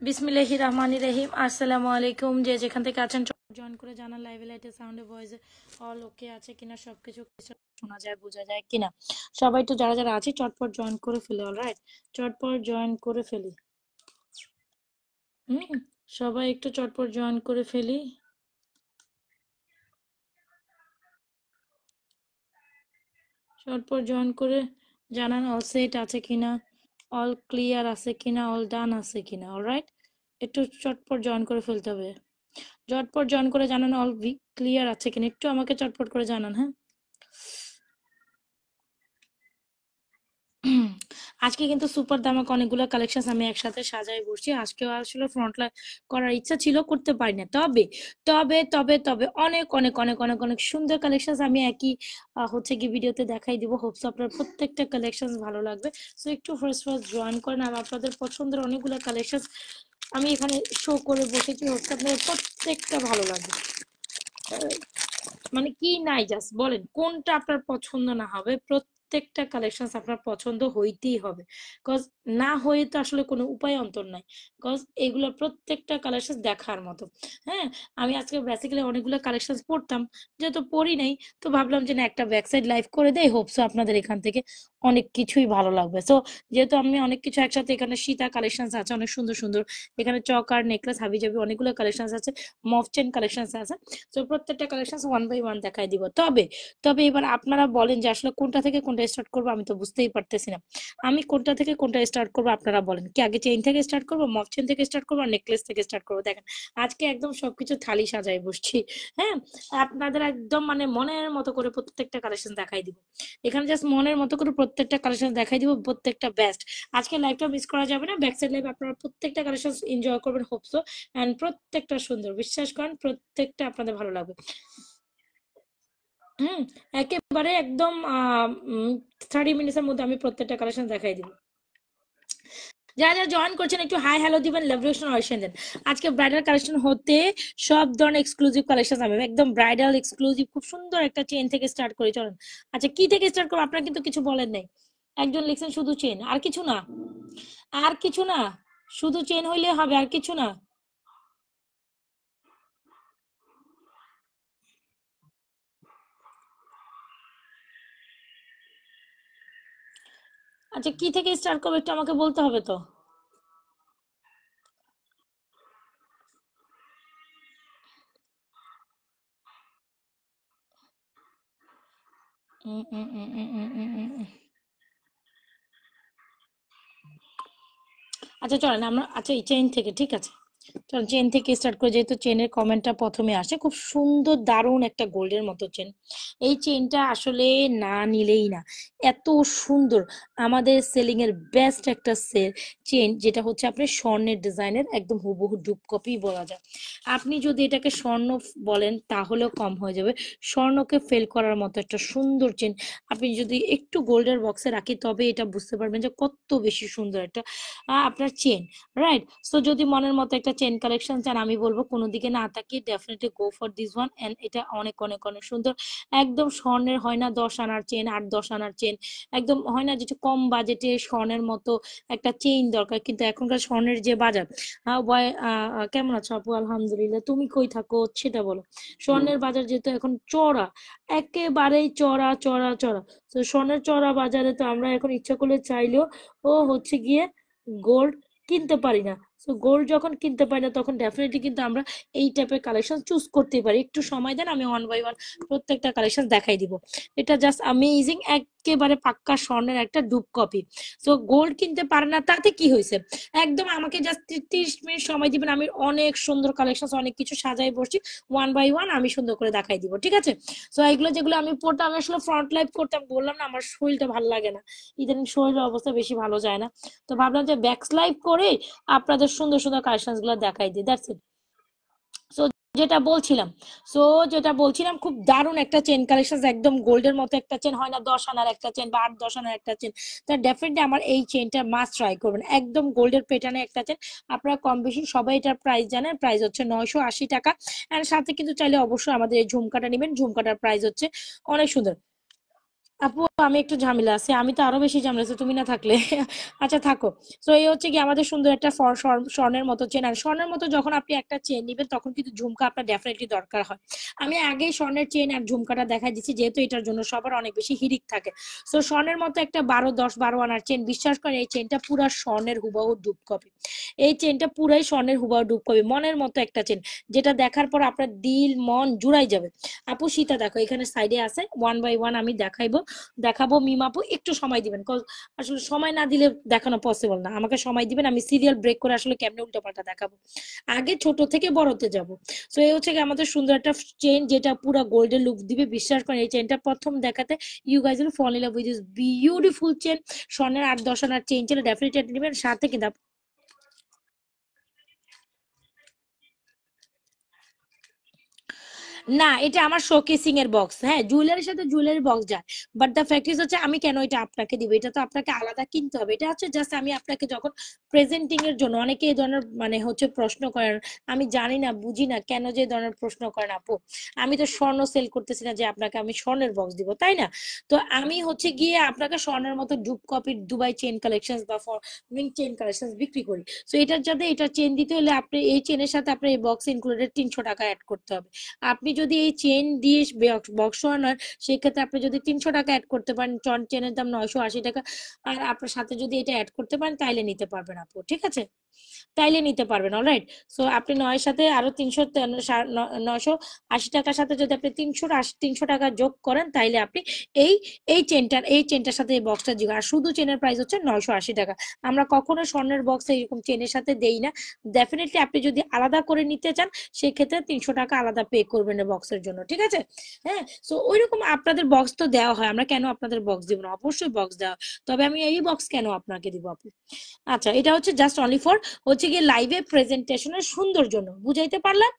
বিসমিল্লাহির রহমানির রহিম। আসসালামু আলাইকুম। যে যেখান থেকে আছেন জয়েন করে জানান লাইভে লাইটে সাউন্ডে ভয়েসে অল ওকে আছে কিনা, সবকিছু শোনা যায় বোঝা যায় কিনা। সবাই তো যারা যারা আছে চটপট জয়েন করে ফেলি। অলরাইট, চটপট জয়েন করে ফেলি। সবাই একটু চটপট জয়েন করে ফেলি। চটপট জয়েন করে জানান অল সেট আছে কিনা, অল ক্লিয়ার আছে কিনা, অল ডান আছে কিনা। অলরাইট, একটু চটপট জয়েন করে ফেলতে হবে। চটপট জয়েন করে জানান অল ক্লিয়ার আছে কিনা, একটু আমাকে চটপট করে জানান। হ্যাঁ, আজকে কিন্তু সুপার দামাক অনেকগুলো কালেকশন আমি একসাথে সাজাই বসছি। আজকেও আসলে ফ্রন্ট লাইন করার ইচ্ছা ছিল, করতে পারি না। তবে তবে তবে তবে অনেক অনেক অনেক অনেক অনেক সুন্দর কালেকশন আমি একই হচ্ছে কি ভিডিওতে দেখাই দিব। হোপস আপনার প্রত্যেকটা কালেকশন ভালো লাগবে। সো একটু ফার্স্ট ফার্স্ট জয়েন করেন। আর আপনাদের পছন্দের অনেকগুলো কালেকশন আমি এখানে শো করে বসেছি। হোপস আপনাদের প্রত্যেকটা ভালো লাগবে। মানে কি নাই, জাস্ট বলেন কোনটা আপনার পছন্দ না হবে। প্রত্যেকটা কালেকশন আপনার পছন্দ হইতেই হবে, কজ না হয়ে তো আসলে কোনো উপায় অন্তর নাই। কজ এগুলো প্রত্যেকটা কালেকশন দেখার মতো। হ্যাঁ, আমি আজকে বেসিক্যালি অনেকগুলো কালেকশন পড়তাম, যেহেতু পড়ি নাই তো ভাবলাম যে না, একটা ব্যাকসাইড লাইভ করে দেই। হোপসো আপনাদের এখান থেকে অনেক কিছুই ভালো লাগবে। সো যেহেতু আমি অনেক কিছু একসাথে, এখানে সীতা কালেকশন আছে অনেক সুন্দর সুন্দর, এখানে চকার নেকলেস হাবি জাবি অনেকগুলো কালেকশন আছে, মফ চেন কালেকশন আছে। তো প্রত্যেকটা কালেকশন ওয়ান বাই ওয়ান দেখাই দিব। তবে তবে এবার আপনারা বলেন যে আসলে কোনটা থেকে কোনটা স্টার্ট করবো, আমি তো বুঝতেই পারতেছি না। আমি কোনটা থেকে কোনটা স্টার্ট করবো আপনারা বলেন। কি আগে চেইন থেকে স্টার্ট করবো, মফ চেন থেকে স্টার্ট করবো, নেকলেস থেকে স্টার্ট করবো? দেখেন আজকে একদম সবকিছু থালি সাজাই বসছি। হ্যাঁ, আপনাদের একদম মানে মনের মতো করে প্রত্যেকটা কালেকশন দেখাই দিব। এখানে জাস্ট মনের মতো করে প্রত্যেকটা কালেকশন দেখাই দিব, প্রত্যেকটা বেস্ট। আজকে লাইভটা মিস করা যাবে না। ব্যাক সাইড লাইভ আপনারা প্রত্যেকটা কালেকশন এনজয় করবেন হোপসো। এন্ড প্রত্যেকটা সুন্দর, বিশ্বাস করেন প্রত্যেকটা আপনাদের ভালো লাগবে। হুম, একেবারে একদম 30 মিনিটের মধ্যে আমি প্রত্যেকটা কালেকশন দেখাই দিব। যারা যারা জয়েন করছেন একটু হাই হ্যালো দিবেন, লাভ রিঅ্যাকশন অয়েশন দেন। আজকে ব্রাইডাল কালেকশন হতে সব ধরনের এক্সক্লুসিভ কালেকশন আমি একদম ব্রাইডাল এক্সক্লুসিভ খুব সুন্দর একটা চেন থেকে স্টার্ট করি। চলেন, আচ্ছা কি থেকে স্টার্ট করবো? আপনারা কিন্তু কিছু বলেন নাই। একজন লিখছেন শুধু চেন, আর কিছু না, আর কিছু না, শুধু চেন হইলে হবে, আর কিছু না। আচ্ছা কি থেকে স্টার্ট করবো একটু আমাকে বলতে হবে তো। উম, উম, উম, উম, উম, উম, উম, উম। আচ্ছা চলেন আমরা, আচ্ছা এই চেইন থেকে, ঠিক আছে চল চেন থেকে স্টার্ট করে। যেহেতু চেনের কমেন্টটা প্রথমে আসে, খুব সুন্দর দারুণ একটা গোল্ডের মতো চেন। এই চেনটা আসলে না নিলেই না, এত সুন্দর। আমাদের সেলিং এর বেস্ট একটা চেন, যেটা হচ্ছে আপনার স্বর্ণের ডিজাইনের একদম হুবহু ডুপ কপি বলা যায়। আপনি যদি এটাকে স্বর্ণ বলেন তাহলেও কম হয়ে যাবে। স্বর্ণকে ফেল করার মতো একটা সুন্দর চেন। আপনি যদি একটু গোল্ডের বক্সে রাখি তবে এটা বুঝতে পারবেন যে কত বেশি সুন্দর একটা আপনার চেন। রাইট, সো যদি মনের মতো একটা চেন কালেকশন চান, আমি বলবো কোনো দিকে না তাকিয়ে definitely go for this one. And এটা অনেক অনেক অনেক সুন্দর। একদম স্বর্ণের হয় না 10 আনার চেন, 8-10 আনার চেন, একদম হয় না যেটা কম বাজেটে স্বর্ণের মতো একটা চেইন দরকার। কিন্তু এখনকার স্বর্ণের যে বাজার, কেমন আছো আপু? আলহামদুলিল্লাহ, তুমি কই থাকো সেটা বলো। স্বর্ণের বাজার যেহেতু এখন চড়া, একেবারেই চড়া চড়া চড়া। তো স্বর্ণের চড়া বাজারে তো আমরা এখন ইচ্ছা করলে চাইলেও ও হচ্ছে গিয়ে গোল্ড কিনতে পারি না। সো গোল্ড যখন কিনতে পারি না তখন ডেফিনেটলি কিন্তু আমরা এই টাইপের কালেকশন চুজ করতে পারি। একটু সময় দেন, আমি ওয়ান বাই ওয়ান প্রত্যেকটা কালেকশন দেখাই দিব। এটা জাস্ট অ্যামেজিং, একেবারে পাক্কা স্বর্ণের একটা ডুপ কপি। সো গোল্ড কিনতে পারে না তাতে কি হয়েছে, একদম আমাকে জাস্ট 30 মিনিট সময় দিবেন। আমি অনেক সুন্দর কালেকশন অনেক কিছু সাজাই বসছি, ওয়ান বাই ওয়ান আমি সুন্দর করে দেখাই দিব, ঠিক আছে? সো এগুলো যেগুলো আমি পড়তাম, আমি আসলে ফ্রন্ট লাইভ করতাম, বললাম না আমার শরীরটা ভালো লাগে না, ইদানিং শরীরের অবস্থা বেশি ভালো যায় না। তো ভাবলাম যে ব্যাক লাইভ করে আপনাদের সুন্দর সুন্দর কালেকশন গুলো দেখাই দিই, দ্যাটস ইট। সো যেটা বলছিলাম সো যেটা বলছিলাম খুব দারুণ একটা চেন কালেকশন, একদম গোল্ডের মতো একটা চেন, হয় না 10 আনার একটা চেন বা 8-10 আনার একটা চেন। তা ডেফিনেটলি আমার এই চেনটা মাস্ট ট্রাই করবেন, একদম গোল্ডের প্যাটার্নে একটা চেন। আপনারা কম বেশি সবাই এটার প্রাইস জানেন, প্রাইস হচ্ছে 980 টাকা। এন্ড সাথে কিন্তু চাইলে অবশ্যই আমাদের এই ঝুমকাটা নেবেন, ঝুমকাটার প্রাইস হচ্ছে অনেক সুন্দর। আপু আমি একটু ঝামেলা আছে, আমি তো আরো বেশি ঝামেলা আছে তুমি না থাকলে। আচ্ছা থাকো। তো এই হচ্ছে কি আমাদের সুন্দর একটা স্বর্ণের মতো চেন, আর স্বর্ণের মতো যখন আপনি একটা চেন নিবেন তখন কিন্তু ঝুমকা আপনার ডেফিনেটলি দরকার হয়। আমি আগেই স্বর্ণের চেন আর ঝুমকাটা দেখাই দিচ্ছি, যেহেতু এটার জন্য সবার অনেক বেশি হিড়িক থাকে। তো স্বর্ণের মতো একটা 12 আনার চেন, বিশ্বাস করে এই চেনটা পুরা স্বর্ণের হুবহু ডুব কপি। এই চেনটা পুরাই স্বর্ণের হুবহু ডুব কপি, মনের মতো একটা চেন, যেটা দেখার পর আপনার দিল মন জুড়াই যাবে। আপু সীতা দেখো এখানে সাইডে আছে, ওয়ান বাই ওয়ান আমি দেখাবো মিম আপু, একটু সময় দিবেন, আসলে সময় না দিলে দেখানো পসিবল না, আমাকে সময় দিবেন, আমি সিরিয়াল ব্রেক করে আসলে কেমনে উল্টোপাল্টা দেখাবো, আগে ছোট থেকে বড়তে যাব। তো এই হচ্ছে কি আমাদের সুন্দর একটা চেন, যেটা পুরো গোল্ডেন লুক দিবে, বিশ্বাস করেন এই চেনটা প্রথম দেখাতে you guys will fall in love with this beautiful chain. স্বর্ণের 8-10 আনার চেন ছিল, ডেফিনেটলি নেবেন, সাথে কিন্তু না এটা আমার শোকেসিং এর বক্স, হ্যাঁ জুয়েলারির সাথে জুয়েলারি বক্স যায়। বাট দ্য ফ্যাক্ট ইজ হচ্ছে আমি কেন এটা আপনাকে দিব, এটা তো আপনাকে আলাদা কিনতে হবে, এটা হচ্ছে জাস্ট আমি আপনাকে যখন প্রেজেন্টিং এর জন্য, অনেকে এই ধরনের মানে হচ্ছে প্রশ্ন করেন, আমি জানি না বুঝি না কেন যে এই ধরনের প্রশ্ন করেন আপু, আমি তো স্বর্ণ সেল করতেছি না যে আপনাকে আমি স্বর্ণের বক্স দিব, তাই না? তো আমি হচ্ছে গিয়ে আপনাকে স্বর্ণের মতো ডুব কপির দুবাই চেন কালেকশন বা ফরেন চেন কালেকশন বিক্রি করি। তো এটার যাতে এটা চেন দিতে হলে আপনি এই চেনের সাথে আপনার এই বক্স ইনক্লুডেড 300 টাকা অ্যাড করতে হবে। আপনি যদি এই চেন দিয়ে বক্স নেন, সেক্ষেত্রে আপনি যদি 300 টাকা অ্যাড করতে পারেন, চেনের দাম 980 টাকা, আর আপনার সাথে যদি এটা অ্যাড করতে পারেন তাইলে নিতে পারবেন আপু, ঠিক আছে? তাইলে নিতে পারবেন, অলরাইট। সো আপনি 9 সাথে আরো 980 টাকার সাথে যদি আপনি 300 টাকা যোগ করেন, তাইলে আপনি এই এই চেনটার সাথে এই বক্সটা যোগ, আর শুধু চেনের প্রাইস হচ্ছে 980 টাকা। আমরা কখনো স্বর্ণের বক্স এরকম চেনের সাথে দেই না। ডেফিনেটলি আপনি যদি আলাদা করে নিতে চান, সেক্ষেত্রে 300 টাকা আলাদা পে করবেন বক্সের জন্য, ঠিক আছে? হ্যাঁ, সো ওইরকম আপনাদের বক্স তো দেওয়া হয়, আমরা কেন আপনাদের বক্স দিব না, অবশ্যই বক্স দেওয়া হয়। তবে আমি এই বক্স কেন আপনাকে দিব আপু? আচ্ছা এটা হচ্ছে জাস্ট অনলি ফর হচ্ছে গিয়ে লাইভে প্রেজেন্টেশনের সুন্দর জন্য, বুঝাইতে পারলাম?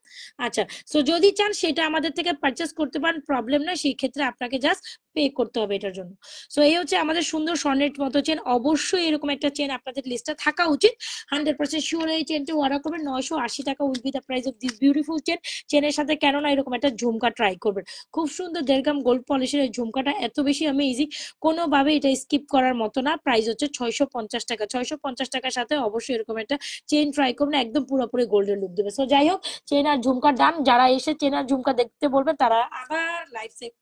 আচ্ছা, সো যদি চান সেটা আমাদের থেকে পারচেস করতে পারেন, প্রবলেম না, সেই ক্ষেত্রে আপনাকে জাস্ট পে করতে হবে এটার জন্য। সো এই হচ্ছে আমাদের সুন্দর স্বর্ণের মতো চেন, অবশ্যই এরকম একটা চেন আপনাদের লিস্টে থাকা উচিত। 100% শিওর এই চেনটি অর্ডার করবেন, 980 টাকা will be the price of this beautiful chain. চেনের সাথে কেননা এরকম একটা ঝুমকা ট্রাই করবেন, খুব সুন্দর 1.5 গ্রাম গোল্ড পলিশের এই ঝুমকাটা এত বেশি অ্যামেজিং, কোনোভাবে এটা স্কিপ করার মতো না। প্রাইস হচ্ছে 650 টাকা, 650 টাকার সাথে অবশ্যই এরকম একটা চেন ট্রাই করবেন, একদম পুরোপুরি গোল্ডেন লুক দেবে। সো যাই হোক, চেন আর ঝুমকা ডান, যারা এসে চেন আর ঝুমকা দেখতে বলবেন তারা আবার লাইভ সেভ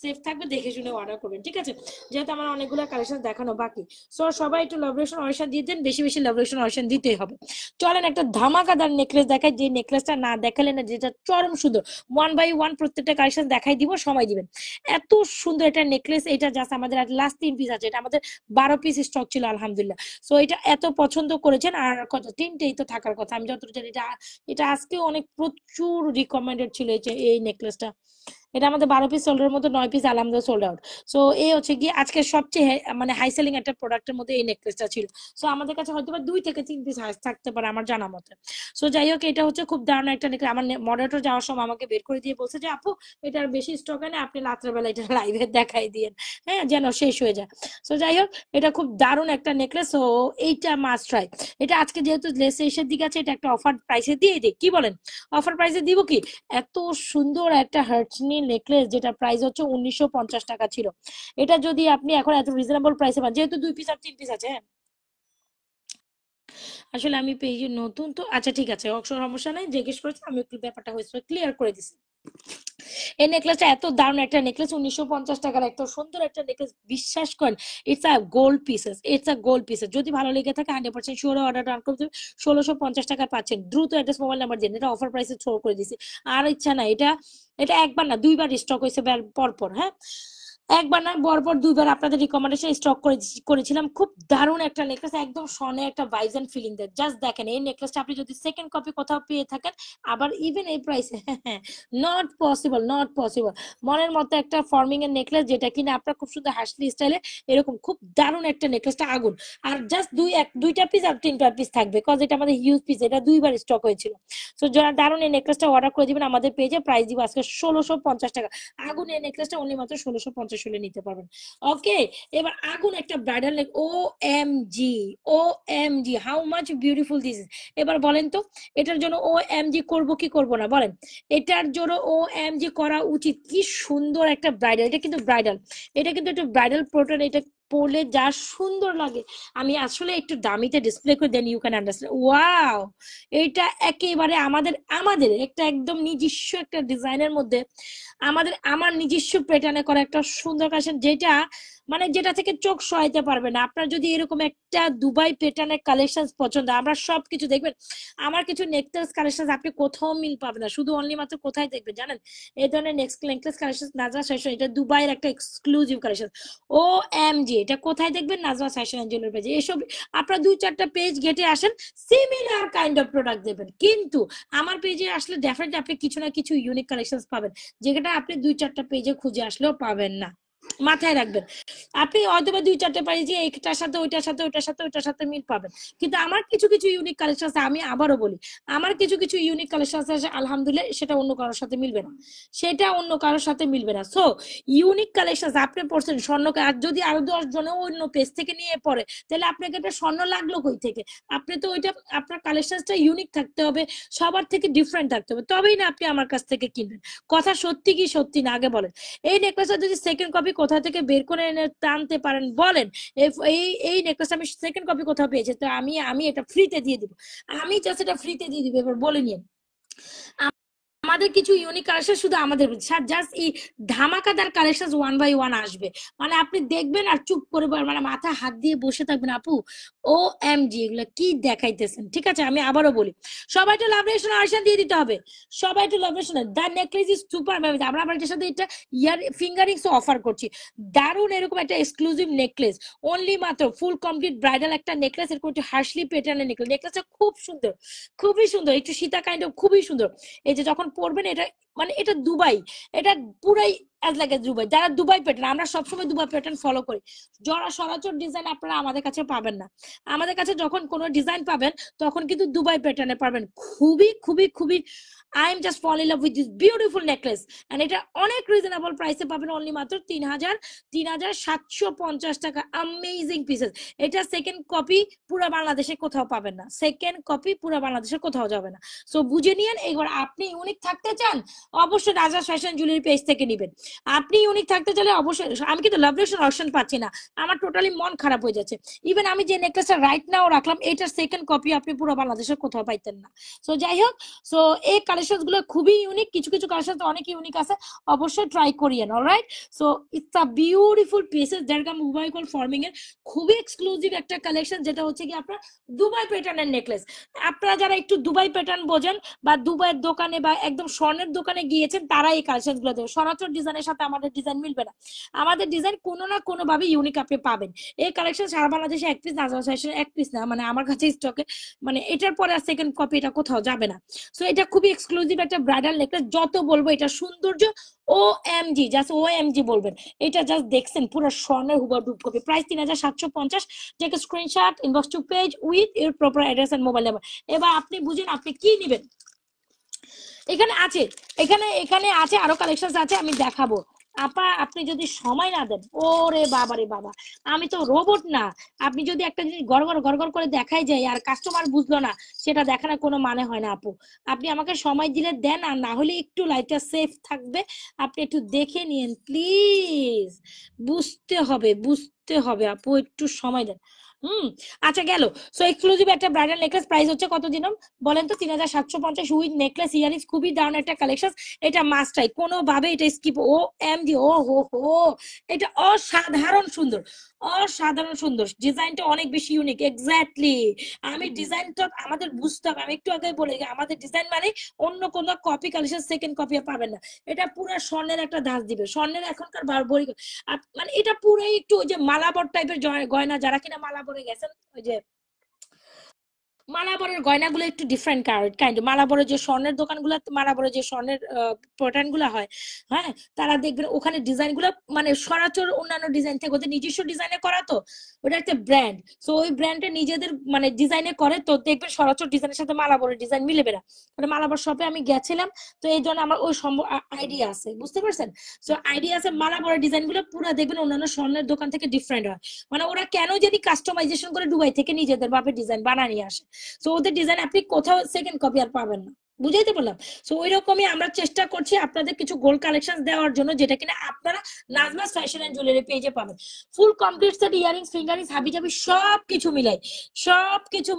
সেফ থাকবে, দেখে শুনে অর্ডার করবেন, ঠিক আছে? যেহেতু আমার অনেকগুলো কালেকশন দেখানো বাকি। সো সবাই একটু লাভরেশন অরিশন দিয়ে দেন, বেশি বেশি লাভরেশন অরিশন দিতেই হবে। চলেন একটা ধামাকাদার নেকলেস দেখাই, যে নেকলেসটা না দেখালে না, যেটা চরম সুন্দর। ওয়ান বাই ওয়ান প্রত্যেকটা কালেকশন দেখাই দিব, সময় দিবেন। এত সুন্দর একটা নেকলেস, এটা জাস্ট আমাদের লাস্ট 3 পিস আছে, এটা আমাদের 12 পিস স্টক ছিল আলহামদুলিল্লাহ। সো এটা এত পছন্দ করেছেন, আর কত 3টেই তো থাকার কথা আমি যতটুকু জানি, এটা এটা আজকে অনেক প্রচুর রিকমেন্ডেড ছিল এই যে এই নেকলেসটা। এটা আমাদের 12 পিস সোল্ডের মধ্যে 9 পিস আলহামদুলিল্লাহ সোল্ড আউট। সো এই হচ্ছে গিয়ে আজকে সবচেয়ে মানে হাই সেলিং একটা প্রোডাক্টের মধ্যে এই নেকলেসটা ছিল। সো আমাদের কাছে হয়তো বা 2 থেকে 3 পিস থাকতে পারে আমার জানা মতে। সো যাই হোক, এটা হচ্ছে খুব দারুণ একটা নেকলেস। আমার মডারেটর যাওয়ার সময় আমাকে বের করে দিয়ে বলছে যে আপু এটার বেশি স্টক নেই, আপনি রাত্রেবেলা এটা লাইভে দেখাই দিয়েন, হ্যাঁ যেন শেষ হয়ে যায়। সো যাই হোক, এটা খুব দারুণ একটা নেকলেস, সো এইটা মাস্ট ট্রাই। এটা আজকে যেহেতু শেষের দিকে আছে, এটা একটা অফার প্রাইসে দিয়ে দিই, কি বলেন? অফার প্রাইসে দিব কি? এত সুন্দর একটা হার্টসনি নেকলেস, যেটা প্রাইস হচ্ছে 1950 টাকা ছিল, এটা যদি আপনি এখন এত রিজনেবল প্রাইসে পান, যেহেতু 2 পিস আর 3 পিস আছে, হ্যাঁ আসলে আমি পেজে নতুন তো, আচ্ছা ঠিক আছে, সমস্যা নাই, জিজ্ঞেস করেছি আমি, একটু ব্যাপারটা হয়েছিল ক্লিয়ার করে দিছি। এই নেকলেসটা এত দারুণ একটা নেকলেস, 1950 টাকার এত সুন্দর একটা নেকলেস, বিশ্বাস করেন it's a gold pieces, it's a gold pieces. যদি ভালো লেগে থাকে 100% শিওর অর্ডার ডান করতে, 1650 টাকা পাচ্ছেন, দ্রুত অ্যাড্রেস মোবাইল নাম্বার দিন, এটা অফার প্রাইসে থ্রো করে দিছি। আর ইচ্ছা না, এটা এটা একবার না 2বার স্টক হয়েছে পর পর, হ্যাঁ একবার না পরপর 2বার আপনাদের রিকমেন্ডেশন স্টক করেছিলাম। খুব দারুণ একটা নেকলেস, একদম সনে একটা ভাইবস এন্ড ফিলিং দেয়, জাস্ট দেখেন এই নেকলেসটা আপনি যদি সেকেন্ড কপি কোথাও পেয়ে থাকেন, আবার ইভেন এই প্রাইসে, নট পসিবল, নট পসিবল। মনের মতো একটা ফর্মিং এর নেকলেস, যেটা কিনা আপনার খুব সুন্দর হাসলি স্টাইলে, এরকম খুব দারুণ একটা নেকলেসটা আগুন। আর জাস্ট দুইটা পিস আর 3টা পিস থাকবে, কজ এটা আমাদের হিউজ পিস, এটা 2বার স্টক হয়েছিল। সো যারা দারুণ এই নেকলেসটা অর্ডার করে দিবেন আমাদের পেজে, প্রাইস দিব আজকে 1650 টাকা। আগুন এই নেকলেসটা অনলি মাত্র 1650 হলে নিতে পারবেন। ওকে, এবার আগুন একটা bridal neck, O M G, O M G, how much beautiful this is. এবার বলেন তো এটার জন্য ও এম জি করবো কি করবো না বলেন? এটার জন্য ও এম জি করা উচিত। কি সুন্দর একটা ব্রাইডাল, এটা কিন্তু ব্রাইডাল, এটা কিন্তু একটা ব্রাইডাল প্রোটেন, এটা পরলে যা সুন্দর লাগে। আমি আসলে একটু দামিতে ডিসপ্লে করে দেন ইউ ক্যান আন্ডারস্ট্যান্ড। ওয়াও, এটা একেবারে আমাদের আমাদের একটা একদম নিজস্ব একটা ডিজাইনের মধ্যে আমার নিজস্ব প্যাটার্নে করা একটা সুন্দর কালেকশন, যেটা মানে যেটা থেকে চোখ সরাইতে পারবে না। আপনার যদি এরকম একটা দুবাই প্যাটার্নের কালেকশন পছন্দ, আমরা সবকিছু দেখবেন, আমার কিছু নেকলেস কালেকশন আপনি কোথাও মিল পাবেন না, শুধু অনলি মাত্র কোথায় দেখবেন জানেন? এই ধরনের নেকলেস কালেকশন নাজরা ফ্যাশন, এটা দুবাইয়ের একটা এক্সক্লুসিভ কালেকশন। ও এম জি, এটা কোথায় দেখবেন? নাজরা ফ্যাশন এন্ড জুয়েলারি পেজে। এসব আপনারা 2-4টা পেজ ঘেটে আসেন, সিমিলার কাইন্ড অফ প্রোডাক্ট দেবেন, কিন্তু আমার পেজে আসলে ডেফিনেটলি আপনি কিছু না কিছু ইউনিক কালেকশন পাবেন, যেটা আপনি 2-4টা পেজে খুঁজে আসলেও পাবেন না। মাথায় রাখবেন, আপনি হয়তো বা 2-4টে পেজে এইটার সাথে ওইটার সাথে ওইটার সাথে ওইটার সাথে মিল পাবেন, কিন্তু আমার কিছু কিছু ইউনিক কালেকশন আছে। আমি আবারও বলি, আমার কিছু কিছু ইউনিক কালেকশন আছে, আলহামদুলিল্লাহ সেটা অন্য কারোর সাথে মিলবে না, সেটা অন্য কারোর সাথে মিলবে না। সো ইউনিক কালেকশন আপনি পড়ছেন স্বর্ণকে, আর যদি আরো 10 জনে অন্য পেজ থেকে নিয়ে পড়ে, তাহলে আপনাকে একটা স্বর্ণ লাগলো কই থেকে? আপনি তো ওইটা, আপনার কালেকশনটা ইউনিক থাকতে হবে, সবার থেকে ডিফারেন্ট থাকতে হবে, তবেই না আপনি আমার কাছ থেকে কিনবেন। কথা সত্যি কি সত্যি না আগে বলেন? এই নেকলেসটা যদি সেকেন্ড কপি কোথা থেকে বের করে এনে টানতে পারেন বলেন? এই এই নেকলেসটা আমি সেকেন্ড কপি কোথাও পেয়েছি, তো আমি আমি এটা ফ্রিতে দিয়ে দিব, আমি জাস্ট এটা ফ্রিতে দিয়ে দিব। এবার বলে নিন, আমাদের কিছু ইউনিক কালেকশন শুধু আমাদের জাস্ট এই ধামাকাদার কালেকশন ওয়ান বাই ওয়ান আসবে, মানে আপনি দেখবেন আর চুপ করে মানে মাথা হাত দিয়ে বসে থাকবেন, আপু ও এম জি এগুলো কি দেখাইতেছেন। ঠিক আছে, আমি আবারও বলি, সবাই একটু লাভরেশন আর্শন দিয়ে দিতে হবে, সবাই একটু লাভরেশন। The necklace is super ma'am, আমরা আবার এটার সাথে এটা ইয়ার ফিঙ্গারিংস অফার করছি, দারুণ এরকম একটা এক্সক্লুসিভ নেকলেস, অনলি মাত্র ফুল কমপ্লিট ব্রাইডাল একটা নেকলেস, এরকম একটু হার্শলি প্যাটার্নের নেকলেস, নেকলেসটা খুব সুন্দর, খুবই সুন্দর, একটু সীতা কাইন্ড অফ, খুবই সুন্দর। এই যে যখন পরবেন এটা, মানে এটা দুবাই, এটা পুরাই অ্যাজ লাইক দুবাই, যারা দুবাই প্যাটার্ন, আমরা সবসময় দুবাই প্যাটার্ন ফলো করি, যারা সরাসর ডিজাইন আপনারা আমাদের কাছে পাবেন না, আমাদের কাছে যখন কোনো ডিজাইন পাবেন তখন কিন্তু দুবাই প্যাটার্নে পাবেন। খুবই খুবই খুবই I am just fall in love with this beautiful necklace, and এটা অনেক রিজনেবল প্রাইসে পাবেন, অনলি মাত্র 3,750 টাকা। Amazing pieces. এটা সেকেন্ড কপি পুরো বাংলাদেশে কোথাও পাবেন না, সেকেন্ড কপি পুরো বাংলাদেশে কোথাও যাবে না। সো বুঝে নিয়েন, এবার আপনি ইউনিক থাকতে চান অবশ্যই রাজা ফ্যাশন জুয়েলারি পেজ থেকে নেবেন। আপনি ইউনিক থাকতে চাইলে অবশ্যই, আমি কিন্তু লাভরেশন অপশন পাচ্ছি না, আমার টোটালি মন খারাপ হয়ে যাচ্ছে। ইভেন আমি যে নেকলেসটা রাইট নাও রাখলাম, এটার সেকেন্ড কপি আপনি পুরো বাংলাদেশে কোথাও পাইতেন না। সো যাই হোক, সো এই কালেকশন গুলো খুবই ইউনিক, কিছু কিছু কালেকশন তো অনেক ইউনিক আছে, অবশ্যই ট্রাই করিয়েন। Alright, so it's a beautiful pieces that come Dubai gold forming এর খুবই এক্সক্লুসিভ একটা কালেকশন, যেটা হচ্ছে কি আপনার দুবাই প্যাটার্নের নেকলেস। আপনারা যারা একটু দুবাই প্যাটার্ন বোঝেন বা দুবাইয়ের দোকানে বা একদম স্বর্ণের দোকানে গিয়েছেন, তারা এই কালেকশন গুলো দেবে, সরাসরি ডিজাইনের সাথে আমাদের ডিজাইন মিলবে না, আমাদের ডিজাইন কোনো না কোনো ভাবে ইউনিক আপনি পাবেন। এই কালেকশন সারা বাংলাদেশে এক পিস, নাজমা ফ্যাশনের এক পিস না, মানে আমার কাছে স্টকে, মানে এটার পরে আর সেকেন্ড কপি এটা কোথাও যাবে না। সো এটা খুবই এক্সক্লুসিভ একটা ব্রাইডাল নেকলেস, যত বলবো এটা সৌন্দর্য O M G, just O M G বলবেন। এটা জাস্ট দেখছেন পুরো স্বর্ণের হুবহু copy, price 3,750। Take screenshot, inbox to page with your proper address and mobile number. এবার আপনি বুঝেন আপনি কি নেবেন। এখানে আছে, এখানে এখানে আছে আরো কালেকশন আছে, আমি দেখাবো। আপা আপনি যদি সময় না দেন, ওরে বাবা রে বাবা, আমি তো রোবট না। আপনি যদি একটা জিনিস গড়গড় গড়গড় করে দেখাই যায় আর কাস্টমার বুঝলো না, সেটা দেখানোর কোনো মানে হয় না আপু। আপনি আমাকে সময় দিলে দেন, আর না হলে একটু লাইফটা সেফ থাকবে, আপনি একটু দেখে নিন প্লিজ। বুঝতে হবে, বুঝতে হবে আপু, একটু সময় দেন। আচ্ছা গেল। সো এক্সক্লুসিভ একটা ব্রাইডাল নেকলেস, প্রাইস হচ্ছে কত দিনম বলেন তো? 3,750 উইথ নেকলেস ইয়ারিংস, খুবই দারুণ একটা কালেকশন। এটা মাস্টাই, কোনোভাবে এটা স্কিপ, ও এম জি, ও হো হো, এটা অসাধারণ সুন্দর, অসাধারণ সুন্দর, ডিজাইনটা অনেক বেশি ইউনিক। এক্স্যাক্টলি, আমি ডিজাইনটা আমাদের বুঝতে হবে, আমি একটু আগে বলে আমাদের ডিজাইন মানে অন্য কোনো কপি কালেকশন সেকেন্ড কপি পাবেন না, এটা পুরো স্বর্ণের একটা ধাঁচ দিবে, স্বর্ণের এখনকার বড়ি, মানে এটা পুরোই একটু ওই যে মালাবর টাইপের গয়না, যারা কিনা মালা পরে গেছেন, ওই যে মালাবরের গয়নাগুলো একটু ডিফারেন্ট কাইন্ড, মালাবরের যে স্বর্ণের দোকানগুলো, মালাবরের যে স্বর্ণের প্যাটার্ন গুলো হয়, হ্যাঁ, তারা দেখবেন ওখানে ডিজাইন গুলো মানে সরাচর অন্যান্য ডিজাইন থেকে ওদের নিজস্ব ডিজাইনে করা, তো ওটা একটা ব্র্যান্ড। সো ওই ব্র্যান্ডে নিজেদের মানে ডিজাইনে করে, তো দেখবেন সরাচর ডিজাইনের সাথে মালাবরের ডিজাইন মিলবে না। মানে মালাবর শপে আমি গেছিলাম, তো এই জন্য আমার ওই আইডিয়া আছে, বুঝতে পারছেন? সো আইডিয়া আছে, মালাবরের ডিজাইন গুলো পুরো দেখবেন অন্যান্য স্বর্ণের দোকান থেকে ডিফারেন্ট হয়। মানে ওরা কেন যদি কাস্টমাইজেশন করে দুবাই থেকে নিজেদের ভাবে ডিজাইন বানিয়ে নিয়ে আসে। সো ওদের ডিজাইন আপনি কোথাও সেকেন্ড কপি আর পাবেন না, বুঝাইতে পারলাম? সো ওই রকমই আমরা চেষ্টা করছি আপনাদের কিছু গোল্ড কালেকশন দেওয়ার জন্য, যেটা কিনা আপনারা নাজমাস ফ্যাশন এন্ড জুয়েলারি পেজে পাবেন। Full complete set, earrings, fingerings, হাবি জাবি সবকিছু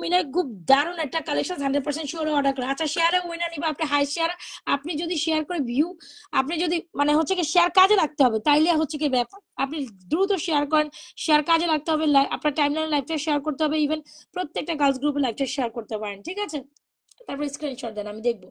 মিলাই খুব দারুণ একটা কালেকশন, 100% শিওর অর্ডার করে। আচ্ছা, শেয়ারে উইনার নিবা আপনি, হাই শেয়ার। আপনি যদি শেয়ার করে ভিউ, আপনি যদি মানে হচ্ছে কি শেয়ার কাজে লাগতে হবে, তাইলে হচ্ছে কি ব্যাপার, আপনি দ্রুত শেয়ার করেন। শেয়ার কাজে লাগতে হবে, আপনার টাইমলাইন লাইভটা শেয়ার করতে হবে, ইভেন প্রত্যেকটা গার্লস গ্রুপে লাইভটা শেয়ার করতে পারেন, ঠিক আছে? তারপর স্ক্রিনশট দেন, আমি দেখবো।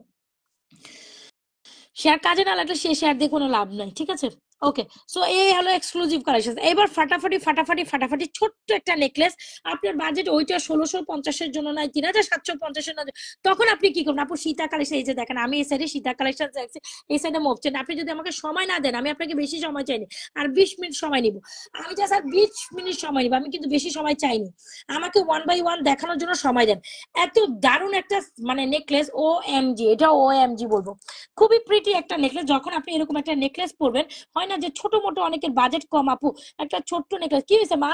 শেয়ার কাজে না লাগলে সে শেয়ার দিয়ে কোনো লাভ নাই, ঠিক আছে? ওকে, সো এই হলো এক্সক্লুসিভ কালেকশন। এবার ফাটাফাটি ছোট্ট একটা নেকলেস। আপনার বাজেট ওইটা 1650-এর জন্য নাই, 3750-এর না, তখন আপনি কি করবেন? আপু সীতা কালেকশন, এই যে দেখেন আমি এই সাইডে সীতা কালেকশন দেখছি, এই সাইডে মোপচেন। আপনি যদি আমাকে সময় না দেন, আমি আপনাকে বেশি সময় চাইনি, আর 20 মিনিট সময় নিব। আমি জাস্ট আর 20 মিনিট সময় নিব, আমি কিন্তু বেশি সময় চাইনি। আমাকে 1 বাই 1 দেখানোর জন্য সময় দেন। এত দারুণ একটা মানে নেকলেস, ও এম জি, এটা ও এম জি বলবো। খুবই প্রিটি একটা নেকলেস। যখন আপনি এরকম একটা নেকলেস পরবেন, হয় না যে ছোট মোটো অনেকের বাজেট কম, আপু একটা ছোট্ট নেকলেস কি হয়েছে মা,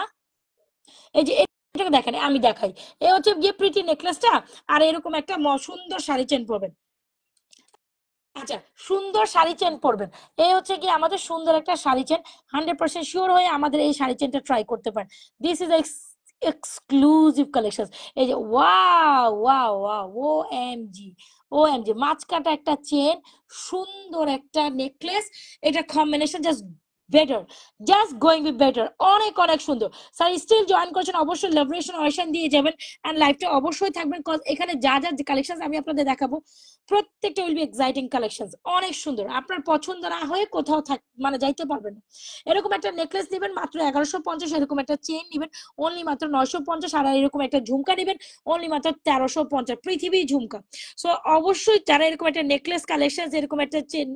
এই যে এটাকে দেখেন, আমি দেখাই। এই হচ্ছে গিয়ে প্রিটি নেকলেসটা, আর এরকম একটা সুন্দর শাড়ি চেন পরবেন। আচ্ছা, সুন্দর শাড়ি চেন পরবেন, এই হচ্ছে কি আমাদের সুন্দর একটা শাড়ি চেন। 100% শিওর হয়ে আমাদের এই শাড়ি চেনটা ট্রাই করতে পারেন। This is exclusive collection. এই যে ওয়াও ওয়াও ওয়াও, ও এম জি, ও এম জি, মাঝখানটা একটা চেন, সুন্দর একটা নেকলেস। এটা combination just better, just going be better, অনেক অনেক সুন্দর। স্যার স্টিল জয়েন করছেন, অবশ্যই লেভারেশন অয়েশন দিয়ে যাবেন, এন্ড লাইভটা অবশ্যই থাকবেন, কজ এখানে যা যা কালেকশন আমি আপনাদের দেখাবো প্রত্যেকটা উইল বি এক্সাইটিং কালেকশন, অনেক সুন্দর। আপনার পছন্দ না হয়ে কোথাও মানে যাইতে পারবেন না। এরকম একটা নেকলেস নেবেন মাত্র 1150, এরকম একটা চেন নেবেন অনলি মাত্র 950, আর এরকম একটা ঝুমকা নেবেন অনলি মাত্র 1350, পৃথিবী ঝুমকা। সো অবশ্যই যারা এরকম একটা নেকলেস কালেকশন, এরকম একটা চেন,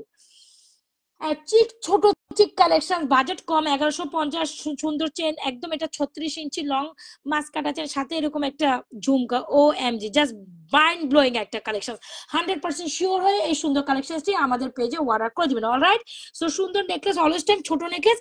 চিক ছোট চিক কালেকশন, বাজেট কম, 1150, সুন্দর চেন একদম, এটা 36 ইঞ্চি লং মাছ কাটা চেন, সাথে এরকম একটা ঝুমকা, O M G, just mind blowing একটা কালেকশন। 100% শিওর হয়ে এই সুন্দর কালেকশনটি আমাদের পেজে অর্ডার করে দিবেন। অলরাইট, সো সুন্দর নেকলেস অলওয়েজ টাইম, ছোট নেকলেস,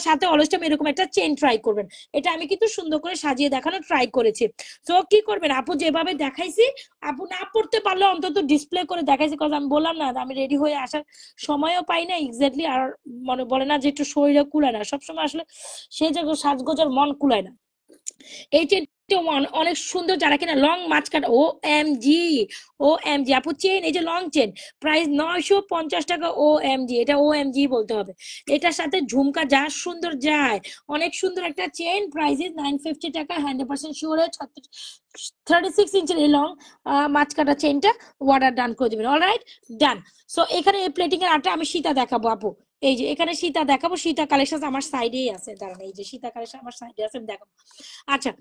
সাথে অলওয়েজ টাইম এরকম একটা চেন ট্রাই করবেন। এটা আমি কিন্তু সুন্দর করে সাজিয়ে দেখানো ট্রাই করেছি। সো কি করবেন, আপু যেভাবে দেখাইছি, আপু না পড়তে পারলে অন্তত ডিসপ্লে করে দেখাইছি, কারণ আমি বললাম না আমি রেডি হয়ে আসার সময়ও পাই না এক্স্যাক্টলি, আর মনে বলে না যে একটু শরীরে কুলায় না সবসময়, আসলে সেই জায়গায় সাজগোজার মন কুলায় না। এই চেনটা অনেক সুন্দর, যারা কিনা লং মাঝখানে, ও এম জি, ও এম জি আপু চেন, এই যে লং চেন, প্রাইস 950 টাকা, ও এম জি, এটা ও এম জি বলতে হবে। এটার সাথে ঝুমকা যা সুন্দর যায়, অনেক সুন্দর একটা চেন, প্রাইস ইজ 950 টাকা, 100% শিওর। 36 ইঞ্চের এই লং মাঝকাটা চেনটা অর্ডার ডান করে দিবেন। অলরাইট, ডান। সো এখানে এই প্লেটিং এর আটা আমি সীতা দেখাবো আপু, এই যে এখানে সীতা দেখাবো, সীতা কালেকশন আমার সাইডেই আছে, দাঁড়ান, এই যে সীতা কালেকশন আমার সাইডে আছে, আমি দেখাবো। আচ্ছা,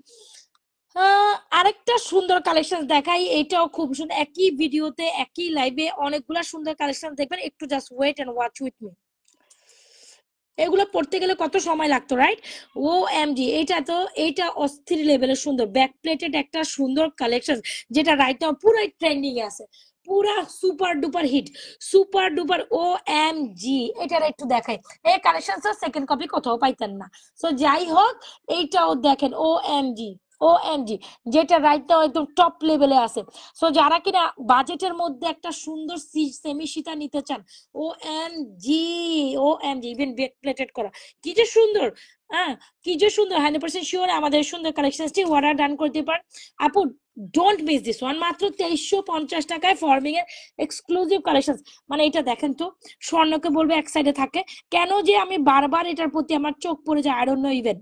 আরেকটা সুন্দর কালেকশন দেখাই, এটাও খুব সুন্দর, একই ভিডিওতে একই লাইভে অনেকগুলা সুন্দর কালেকশন দেখবেন, একটু just wait and watch with me. এগুলো পড়তে গেলে কত সময় লাগতো, রাইট? ও এম জি, এইটা অস্থির লেভেলের সুন্দর ব্যাক প্লেটেড একটা সুন্দর কালেকশন, যেটা রাইট নাও পুরাই ট্রেন্ডিং এ আছে, পুরা super duper hit, super duper O M G. এটার একটু দেখাই, এই কালেকশন সেকেন্ড কপি কোথাও পাইতেন না। সো যাই হোক, এইটাও দেখেন, O M G, O M জি, যেটা রাইট নাও একদম টপ লেভেলে আছে। সো যারা কিনা বাজেটের মধ্যে একটা সুন্দর সেমি সীতা নিতে চান, O M G, O M G, even back plated করা, কি যে সুন্দর, হ্যাঁ, কি যে সুন্দর। 100% শিওর আমাদের সুন্দর কালেকশনটি অর্ডার ডান করতে পারেন আপু। ডোন্ট মিস দিস ওয়ান, মাত্র 2350 টাকায় ফর্মিং এর এক্সক্লুসিভ কালেকশন। মানে এটা দেখেন তো, স্বর্ণকে বলবে এক সাইডে থাকে, কেন যে আমি বারবার এটার প্রতি আমার চোখ পড়ে যায়, I don't know even.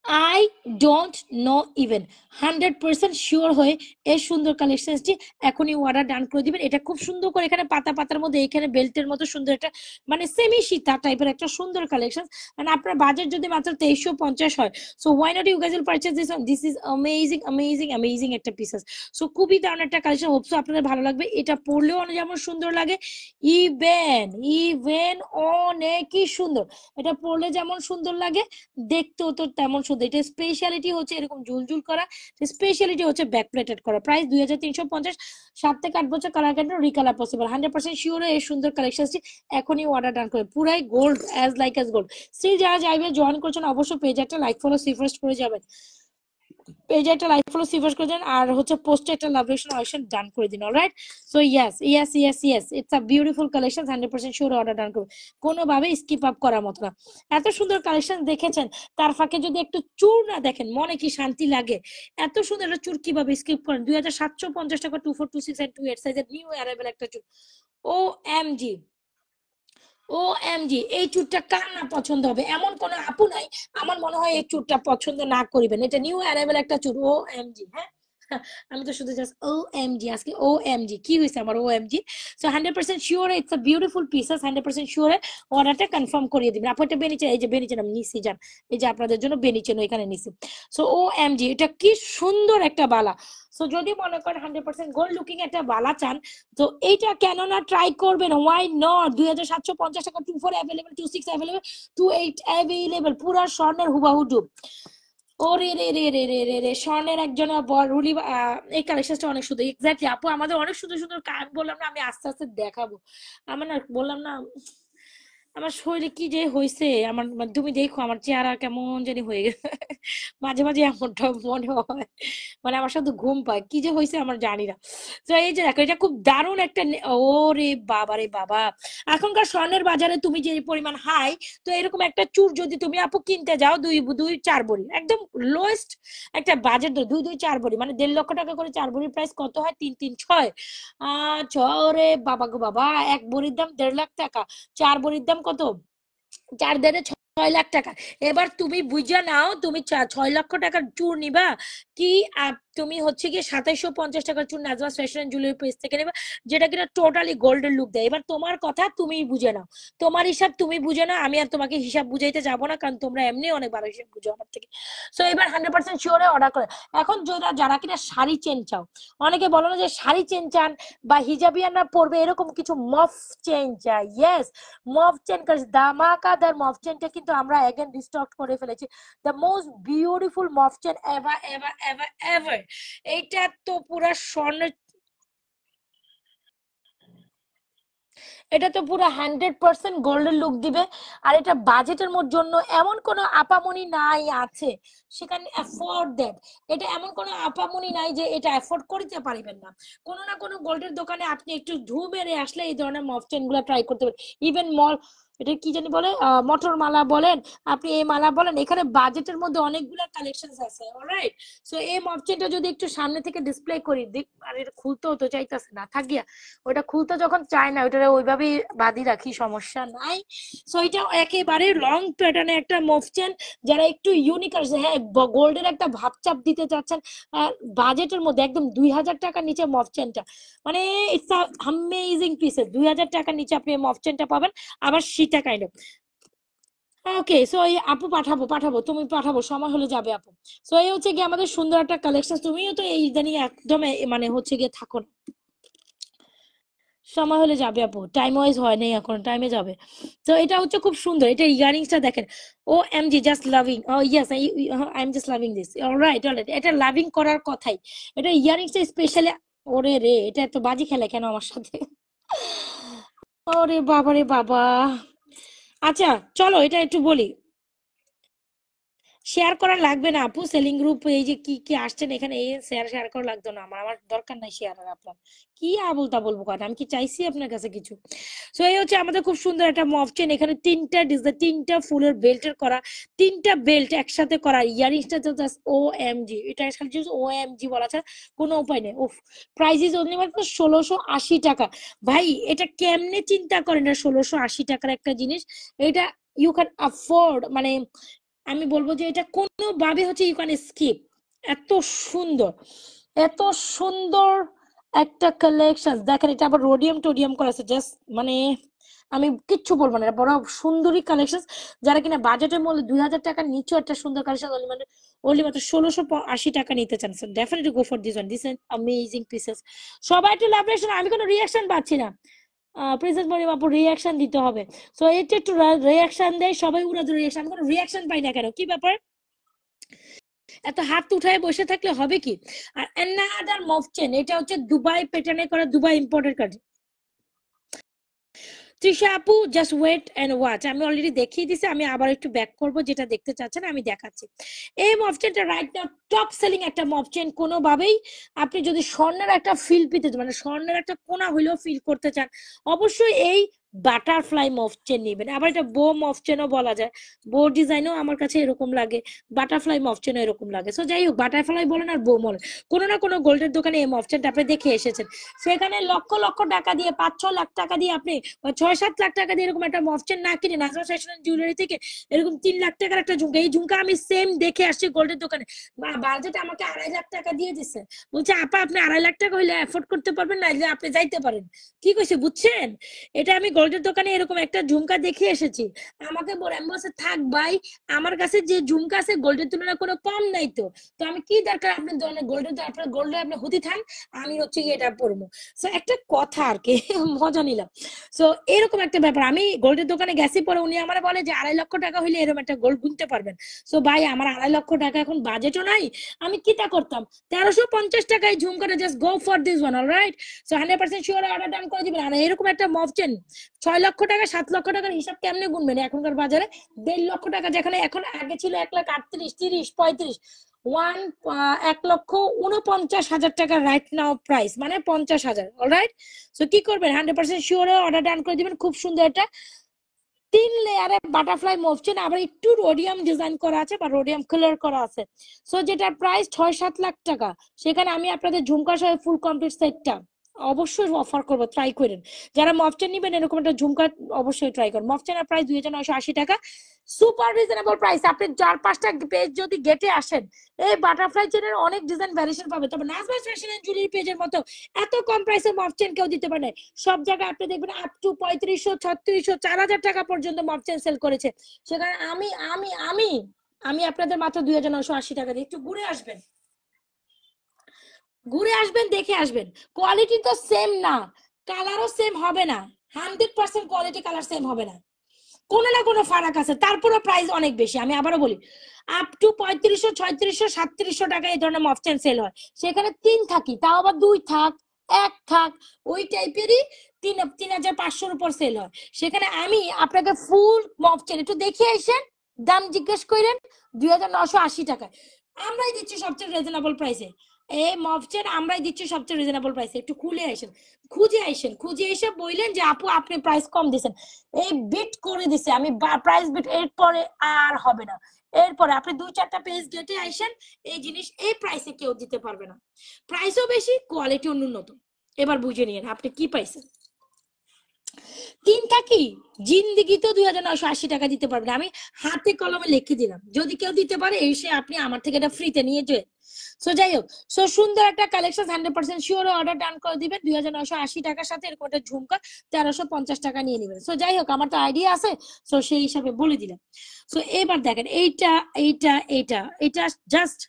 I don't know even 100% sure হয়ে এই সুন্দর কালেকশনটি এখনই অর্ডার ডান করে দিবেন। এটা খুব সুন্দর করে এখানে পাতা পাতার মধ্যে এখানে বেল্টের মতো সুন্দর একটা মানে সেমি সীতা টাইপের একটা সুন্দর কালেকশন। মানে আপনার বাজেট যদি মাত্র 2350 হয়, so why not you guys will purchase this one. This is amazing amazing amazing একটা পিসেস। সো খুবই দারুণ একটা কালেকশন, হোপসো আপনাদের ভালো লাগবে। এটা পরলেও যেমন সুন্দর লাগে, ইভেন ইভেন অনেকই সুন্দর। এটা পরলে যেমন সুন্দর লাগে, দেখতেও তো তেমন সুন্দর। এটা স্পেশালিটি হচ্ছে এরকম ঝুলঝুল করা, স্পেশালিটি হচ্ছে ব্যাক প্লেটেড করা। প্রাইস 2350, 7 থেকে 8 বছর colour guarantee, recolour possible. 100% sure এই সুন্দর কালেকশনটি এখনই অর্ডার ডান করে। পুরাই gold, as like as gold. Still যারা যাইবে জয়েন করছেন অবশ্যই পেজে একটা লাইক ফলো সিফার্স্ট করে যাবেন, পেজে একটা লাইক ফলো সিফার্স্ট করে দেন, আর হচ্ছে পোস্টে একটা লাভ রিলেশন ডান করে দিন। Alright, so yes it's a beautiful collection. 100% sure order ডান করবে, কোনোভাবে স্কিপ আপ করার মতো না। এত সুন্দর কালেকশন দেখেছেন, তার ফাঁকে যদি একটু চুর না দেখেন মনে কি শান্তি লাগে। এত সুন্দর একটা চুর কিভাবে স্কিপ করেন। 2750 টাকা 2426 and 28 সাইজের নিউ অ্যারাইভেল একটা চুর। ও এম জি, ও এম জি, এই চুরটা কার না পছন্দ হবে, এমন কোন আপু নাই আমার মনে হয় এই চুরটা পছন্দ না করিবেন। এটা নিউ অ্যারাইভেল একটা চুর, ও এম জি। হ্যাঁ, আমি তো শুধু জাস্ট ও এম জি, আজকে ও এম জি কি হয়েছে আমার O M G. So 100% sure it's a beautiful pieces. 100% sure অর্ডারটা কনফার্ম করিয়ে দিবেন। আপু এটা বেনিচে, এই যে বেনিচেন আমি নিছি যান, এই যে আপনাদের জন্য বেনিচেন এখানে নিছি। সো ও এম জি, এটা কি সুন্দর একটা বালা। সো যদি মনে করেন 100% গোল্ড লুকিং একটা বালা চান, তো এইটা কেন না ট্রাই করবেন, ওয়াই নট। 2750 টাকা 24 অ্যাভেলেবল, 26 অ্যাভেলেবল, 28 অ্যাভেলেবল, পুরা স্বর্ণের হুবাহুডু। ওরে রে রে রে রে রে রে, স্বর্ণের একজন রুলি। এই কালেকশনটা অনেক সুন্দর, এক্স্যাক্টলি আপু আমাদের অনেক সুন্দর সুন্দর আমি বললাম না আমি আস্তে আস্তে দেখাবো। আমার না বললাম না, আমার শরীরে কি যে হয়েছে, আমার তুমি দেখো আমার চেহারা কেমন জানি হয়ে গেছে। মাঝে মাঝে এমনটা মনে হয়, মানে আমার সাথে ঘুম পায়, কি যে হয়েছে আমার জানি না। তো এই যে দেখো, এটা খুব দারুণ একটা ওরে বাবা রে বাবা। এখনকার স্বর্ণের বাজারে তুমি যে পরিমাণ হাই, তো এরকম একটা চুর যদি তুমি আপু কিনতে যাও, দুই দুই চার ভরি একদম লোয়েস্ট একটা বাজেট, দুই দুই চার ভরি মানে 1.5 লক্ষ টাকা করে চার ভরির প্রাইস কত হয়, 3 3 6 রে বাবা গো বাবা, এক ভরির দাম 1.5 লাখ টাকা, চার ভরির দাম কত, 4 দেড়ে 6 লাখ টাকা। এবার তুমি বুঝা নাও, তুমি 6 লক্ষ টাকার চুর নিবা কি, তুমি হচ্ছে কি 2750 টাকার চুর নাজমাস ফ্যাশন জুয়েলারি পেজ থেকে নেবা, যেটা কিনা টোটালি গোল্ডের লুক দেয়। এবার তোমার কথা তুমি বুঝে নাও, তোমার হিসাব তুমি বুঝে নাও, আমি আর তোমাকে হিসাব বুঝাইতে যাবো না, কারণ তোমরা এমনি অনেক ভালো হিসাব বুঝো আমার থেকে। সো এবার 100% শিওরে অর্ডার করে। এখন যারা যারা কিনা শাড়ি চেন চাও, অনেকে বলো না যে শাড়ি চেন চান বা হিজাবিয়ানরা পরবে এরকম কিছু মফ চেন চাই, ইয়েস মফ চেন ধামাকাদার মফ চেনটা কিন্তু আমরা এগেন রিস্টক করে ফেলেছি। দ্য মোস্ট বিউটিফুল মফ chain ever ever ever ever. এইটা তো পুরা স্বর্ণের, এটা তো পুরো 100% গোল্ডেন লুক দিবে। আর এটা বাজেটের জন্য এমন কোনো আপামনি নাই আছে সেখানে অ্যাফোর্ড দ্যাট। এটা এমন কোনো আপামনি নাই যে এটা অ্যাফোর্ড করতে পারবেন না। কোনো না কোনো গোল্ডের দোকানে আপনি একটু ঢু মেরে আসলে এই ধরনের মফ চেন গুলা ট্রাই করতে পারেন। ইভেন মল, এটা কি জানি বলে, মটর মালা বলেন, আপনি এই মালা বলেন, এখানে বাজেটের মধ্যে অনেকগুলা কালেকশন আছে। অলরাইট, সো এই মফ চেনটা যদি একটু সামনে থেকে ডিসপ্লে করি, দিক আর এটা খুলতেও তো চাইতেছে না থাকিয়া, ওটা খুলতে যখন চায় না ওটা ওইভাবেই বাঁধি রাখি, সমস্যা নাই। সো এটা একেবারে লং প্যাটার্নে একটা মুভ চেন, যারা একটু ইউনিক আছে, হ্যাঁ গোল্ডের একটা ভাবচাপ দিতে চাচ্ছেন বাজেটের মধ্যে, একদম 2000 টাকার নিচে মফ চেনটা, মানে ইটস অ্যামেজিং পিসেস। 2000 টাকার নিচে আপনি মফ চেনটা পাবেন, আবার সীতা কাইন্ড। ওকে, সো এই আপু পাঠাবো পাঠাবো, তুমি পাঠাবো, সময় হলে যাবে আপু। সো এই হচ্ছে গিয়ে আমাদের সুন্দর একটা কালেকশন। তুমিও তো এই ইদানিং একদম মানে হচ্ছে গিয়ে থাকো না। সময় হলে যাবে আপু, টাইম ওয়াইজ হয় নাই এখন, টাইমে যাবে। তো এটা হচ্ছে খুব সুন্দর, এটা ইয়ারিংসটা দেখেন। O M G, just loving, oh yes I am just loving this. Alright alright, এটা লাভিং করার কথাই। এটা ইয়ারিংসটা স্পেশালি, ওরে রে এটা এত বাজি খেলে কেন আমার সাথে। ওরে বাবা রে বাবা। আচ্ছা, চলো এটা একটু বলি। শেয়ার করা লাগবে না আপু, সেলিং গ্রুপ এই যে কি কি আসছেন এখানে, এই শেয়ার শেয়ার করা লাগতো না আমার, আমার দরকার নাই শেয়ার আর আপনার। কি আবল তাবল কথা, আমি কি চাইছি আপনার কাছে কিছু। সো এই হচ্ছে আমাদের খুব সুন্দর একটা মফ চেন, এখানে 3টা ডিজাইন, 3টা ফুলের বেল্টের করা, 3টা বেল্ট একসাথে করা। ইয়ারিংসটা তো জাস্ট ও এম জি, এটা খালি জাস্ট ও এম জি বলা ছাড়া কোনো উপায় নেই। উফ, প্রাইস ইজ অনলি মাত্র 1680 টাকা। ভাই এটা কেমনে চিন্তা করেন না, 1680 টাকার একটা জিনিস, এটা ইউ ক্যান অ্যাফোর্ড মানে আমি বলবো যে এটা কোনোভাবে হচ্ছে ইউ ক্যান স্কিপ। এত সুন্দর, এত সুন্দর একটা কালেকশন। দেখেন এটা আবার রোডিয়াম টোডিয়াম করা আছে, জাস্ট মানে আমি কিচ্ছু বলবো না, এটা বড় সুন্দরী কালেকশন। যারা কিনা বাজেটের মধ্যে 2000 টাকার নিচে একটা সুন্দর কালেকশন only মাত্র 1680 টাকা নিতে চান, so definitely go for this one, this amazing pieces. সবাই একটু লাভ রিয়াকশন, আমি কোনো রিয়াকশন পাচ্ছি না। প্রিন্সেস মরিয়ম আপু রিয়াকশন দিতে হবে, সো এটা একটু রিয়াকশন দেয় সবাই, উড়া রিয়াকশন, আমি কোনো রিয়াকশন পাই না কেন, কি ব্যাপার? এত হাত উঠায় বসে থাকলে হবে কি? আর অ্যানাদার মফ চেন, এটা হচ্ছে দুবাই প্যাটার্নে করা, দুবাই ইম্পোর্টেড কাজ। তৃষা আপু জাস্ট ওয়েট এন্ড ওয়াচ, আমি অলরেডি দেখিয়ে দিছি, আমি আবার একটু ব্যাক করব, যেটা দেখতে চাচ্ছেন আমি দেখাচ্ছি। এই মফ চেনটা রাইট নাও টপ সেলিং একটা মফ চেন। কোনোভাবেই আপনি যদি স্বর্ণের একটা ফিল পেতে, মানে স্বর্ণের একটা কোনা হইলেও ফিল করতে চান, অবশ্যই এই বাটারফ্লাই মফ চেন নিবেন। আবার এটা বো মফ চেনও বলা যায়, বো ডিজাইনও আমার কাছে এরকম লাগে, বাটারফ্লাই মফ চেনও এরকম লাগে। সো যাই হোক, বাটারফ্লাই বলেন আর বো বলেন, কোনো না কোনো গোল্ডের দোকানে এই মফ চেনটা আপনি দেখে এসেছেন, সেখানে লক্ষ লক্ষ টাকা দিয়ে, 5-6 লাখ টাকা দিয়ে আপনি, 6-7 লাখ টাকা দিয়ে এরকম একটা মফ চেন না কিনে নাজমা ফ্যাশন জুয়েলারি থেকে এরকম 3 লাখ টাকার একটা ঝুমকা, এই ঝুমকা আমি সেম দেখে আসছি গোল্ডের দোকানে, বাজেট আমাকে 2.5 লাখ টাকা দিয়ে দিচ্ছে, বলছে আপা আপনি 2.5 লাখ টাকা হইলে এফোর্ড করতে পারবেন না, যে আপনি যাইতে পারেন। কি কইছে বুঝছেন? এটা আমি গোল্ডের দোকানে এরকম একটা ঝুমকা দেখে এসেছি, আমাকে বলে, আমি বলছি থাক ভাই, আমার কাছে যে ঝুমকা আছে গোল্ডের তুলনায় কোনো কম নাই, তো তো আমি কি দরকার আপনার ধরনের গোল্ডের, আপনার গোল্ডে আপনি হুদি থান, আমি হচ্ছে এটা পরবো। সো একটা কথা আর কি মজা নিলাম। সো এরকম একটা ব্যাপার, আমি গোল্ডের দোকানে গেছি, পরে উনি আমার বলে যে 2.5 লক্ষ টাকা হইলে এরকম একটা গোল্ড কিনতে পারবেন। সো ভাই আমার 2.5 লক্ষ টাকা এখন বাজেটও নাই, আমি কিটা করতাম, 1350 টাকায় ঝুমকাটা, just go for this one, alright. So 100% sure order done করে দিবেন। আর এরকম একটা মফ চেন 6 লক্ষ টাকা 7 লক্ষ টাকার হিসাব কেমনে গুনবেন এখনকার বাজারে? 1.5 লক্ষ টাকা যেখানে এখন, আগে ছিল 1,38,000, 30, 35, 1,49,000 টাকা রাইট নাও প্রাইস, মানে 50,000, অলরাইট। সো কি করবেন, 100% শিওর অর্ডার ডান করে দিবেন। খুব সুন্দর একটা 3 লেয়ারে বাটারফ্লাই মফ চেন, আবার একটু রোডিয়াম ডিজাইন করা আছে বা রোডিয়াম কালার করা আছে। সো যেটার প্রাইস 6-7 লাখ টাকা, সেখানে আমি আপনাদের ঝুমকা সহ ফুল কমপ্লিট সেটটা অবশ্যই অফার করবো, ট্রাই করেন। যারা মফচেন নিবেন এরকম একটা ঝুমকা অবশ্যই ট্রাই করেন। মফচেনের প্রাইস 2,980 টাকা, সুপার রিজনেবল প্রাইস। আপনি 4-5টা পেজ যদি গেটে আসেন, এই বাটারফ্লাই চেনের অনেক ডিজাইন ভ্যারিয়েশন পাবে, তবে নাজমা ফ্যাশন এন্ড জুয়েলারি পেজের মতো এত কম প্রাইসে মফচেন কেউ দিতে পারে না। সব জায়গায় আপনি দেখবেন আপ টু 3500, 3600, 4,000 টাকা পর্যন্ত মফচেন সেল করেছে, সেখানে আমি আমি আমি আমি আপনাদের মাত্র 2,980 টাকা দিই। একটু ঘুরে আসবেন, ঘুরে আসবেন, দেখে আসবেন। কোয়ালিটি তো সেম না, কালারও সেম হবে না, 100% কোয়ালিটি কালার সেম হবে না, কোনো না কোনো ফারাক আছে, তারপরে প্রাইস অনেক বেশি। আমি আবারও বলি, আপ টু 3500, 3600, 3700 টাকা এই ধরনের মফচেন সেল হয়, সেখানে 3 থাকি, তাও আবার 2 থাক, 1 থাক, ওই টাইপেরই 3,500-র উপর সেল হয়। সেখানে আমি আপনাকে ফুল মফচেন একটু দেখিয়ে আসেন, দাম জিজ্ঞেস করেন 2,980 টাকায় আমরাই দিচ্ছি সবচেয়ে রিজনেবল প্রাইসে। এই মফচেন আমরাই দিচ্ছি সবচেয়ে রিজনেবল প্রাইসে। একটু খুলে আসেন, খুঁজে এসে বললেন যে আপু আপনি প্রাইস কম দিছেন, এই বিট করে দিছে, আমি প্রাইস বিট, এরপরে আর হবে না। এরপরে আপনি 2-4টা পেজ গেটে আইসেন, এই জিনিস এই প্রাইসে কেউ দিতে পারবে না, প্রাইসও বেশি, কোয়ালিটিও ন্যূনতম। এবার বুঝে নিন আপনি কি পাইছেন। 3 থাকি জিন্দিগি তো 2,980 টাকা দিতে পারবেন, আমি হাতে কলমে লিখে দিলাম, যদি কেউ দিতে পারে এসে আপনি আমার থেকে এটা ফ্রিতে নিয়ে যান। সো যাই হোক, সো সুন্দর একটা কালেকশন, 100% শিওর অর্ডার ডান করে দিবেন। 2,980 টাকার সাথে এরকম একটা ঝুমকা 1,350 টাকা নিয়ে নেবেন। সো যাই হোক, আমার তো আইডিয়া আছে, সো সেই হিসাবে বলে দিলাম। সো এবার দেখেন, এইটা এইটা এইটা এটা জাস্ট,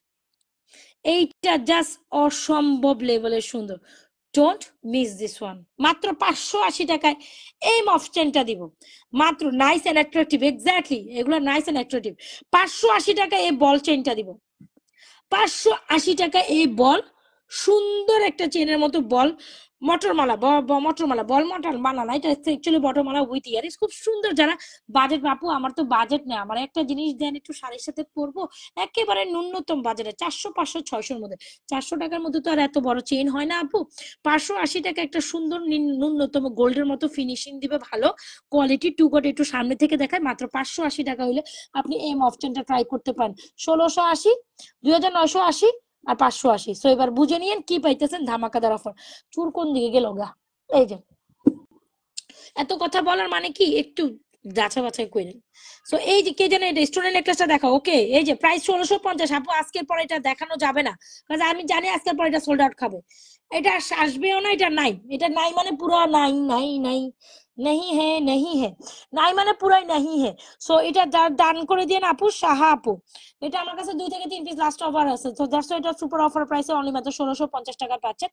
এইটা জাস্ট অসম্ভব লেভেলের সুন্দর। Don't miss this one. মাত্র 580 টাকায় এই মফচেনটা দিব, মাত্র নাইস এন্ড অ্যাট্রাকটিভ, এক্স্যাক্টলি এগুলো নাইস এন্ড অ্যাট্রাকটিভ। 580 টাকায় এই বল চেনটা দিব, 580 টাকা এই বল, সুন্দর একটা চেনের মতো বল, মটরমালা, মটরমালা বল, মটর মালা না, এটা অ্যাকচুয়ালি মটরমালা উইথ ইয়ারিস, খুব সুন্দর। যারা বাজেট, বাপু আমার তো বাজেট নেই, আমার একটা জিনিস দেন একটু শাড়ির সাথে পরবো, একেবারে ন্যূনতম বাজেটে 400, 500, 600-র মধ্যে। 400 টাকার মধ্যে তো আর এত বড় চেন হয় না আপু। 580 টাকা একটা সুন্দর ন্যূনতম গোল্ডের মতো ফিনিশিং দিবে, ভালো কোয়ালিটি, টু গট একটু সামনে থেকে দেখায়, মাত্র 580 টাকা হইলে আপনি এই মফচেনটা ট্রাই করতে পারেন। 1680, 2,980 আর 580। সো এবার বুঝে নিয়েন কি পাইতেছেন ধামাকাদার অফার। চুর কোন দিকে গেল গা, এই যে এত কথা বলার মানে কি, একটু যাচাই বাছাই করেন। সো এই যে কে জানে রেস্টুরেন্ট নেকলেসটা দেখা, ওকে এই যে প্রাইস 1650। আপু আজকের পরে এটা দেখানো যাবে না, কারণ আমি জানি আজকের পরে এটা সোল্ড আউট খাবে। এটা আসবেও না, এটা নাই, এটা নাই মানে পুরো নাই নাই নাই, नहीं है नहीं है, নাই মানে পুরাই नहीं है। সো এটা দান করে দিয়ে আপু, সাহা আপু, এটা আমার কাছে 2 থেকে 3 পিস লাস্ট অফার আছে, তো দ্যাটস এটা সুপার অফার প্রাইসে অনলি মাত্র 1650 টাকা পাচ্ছেন।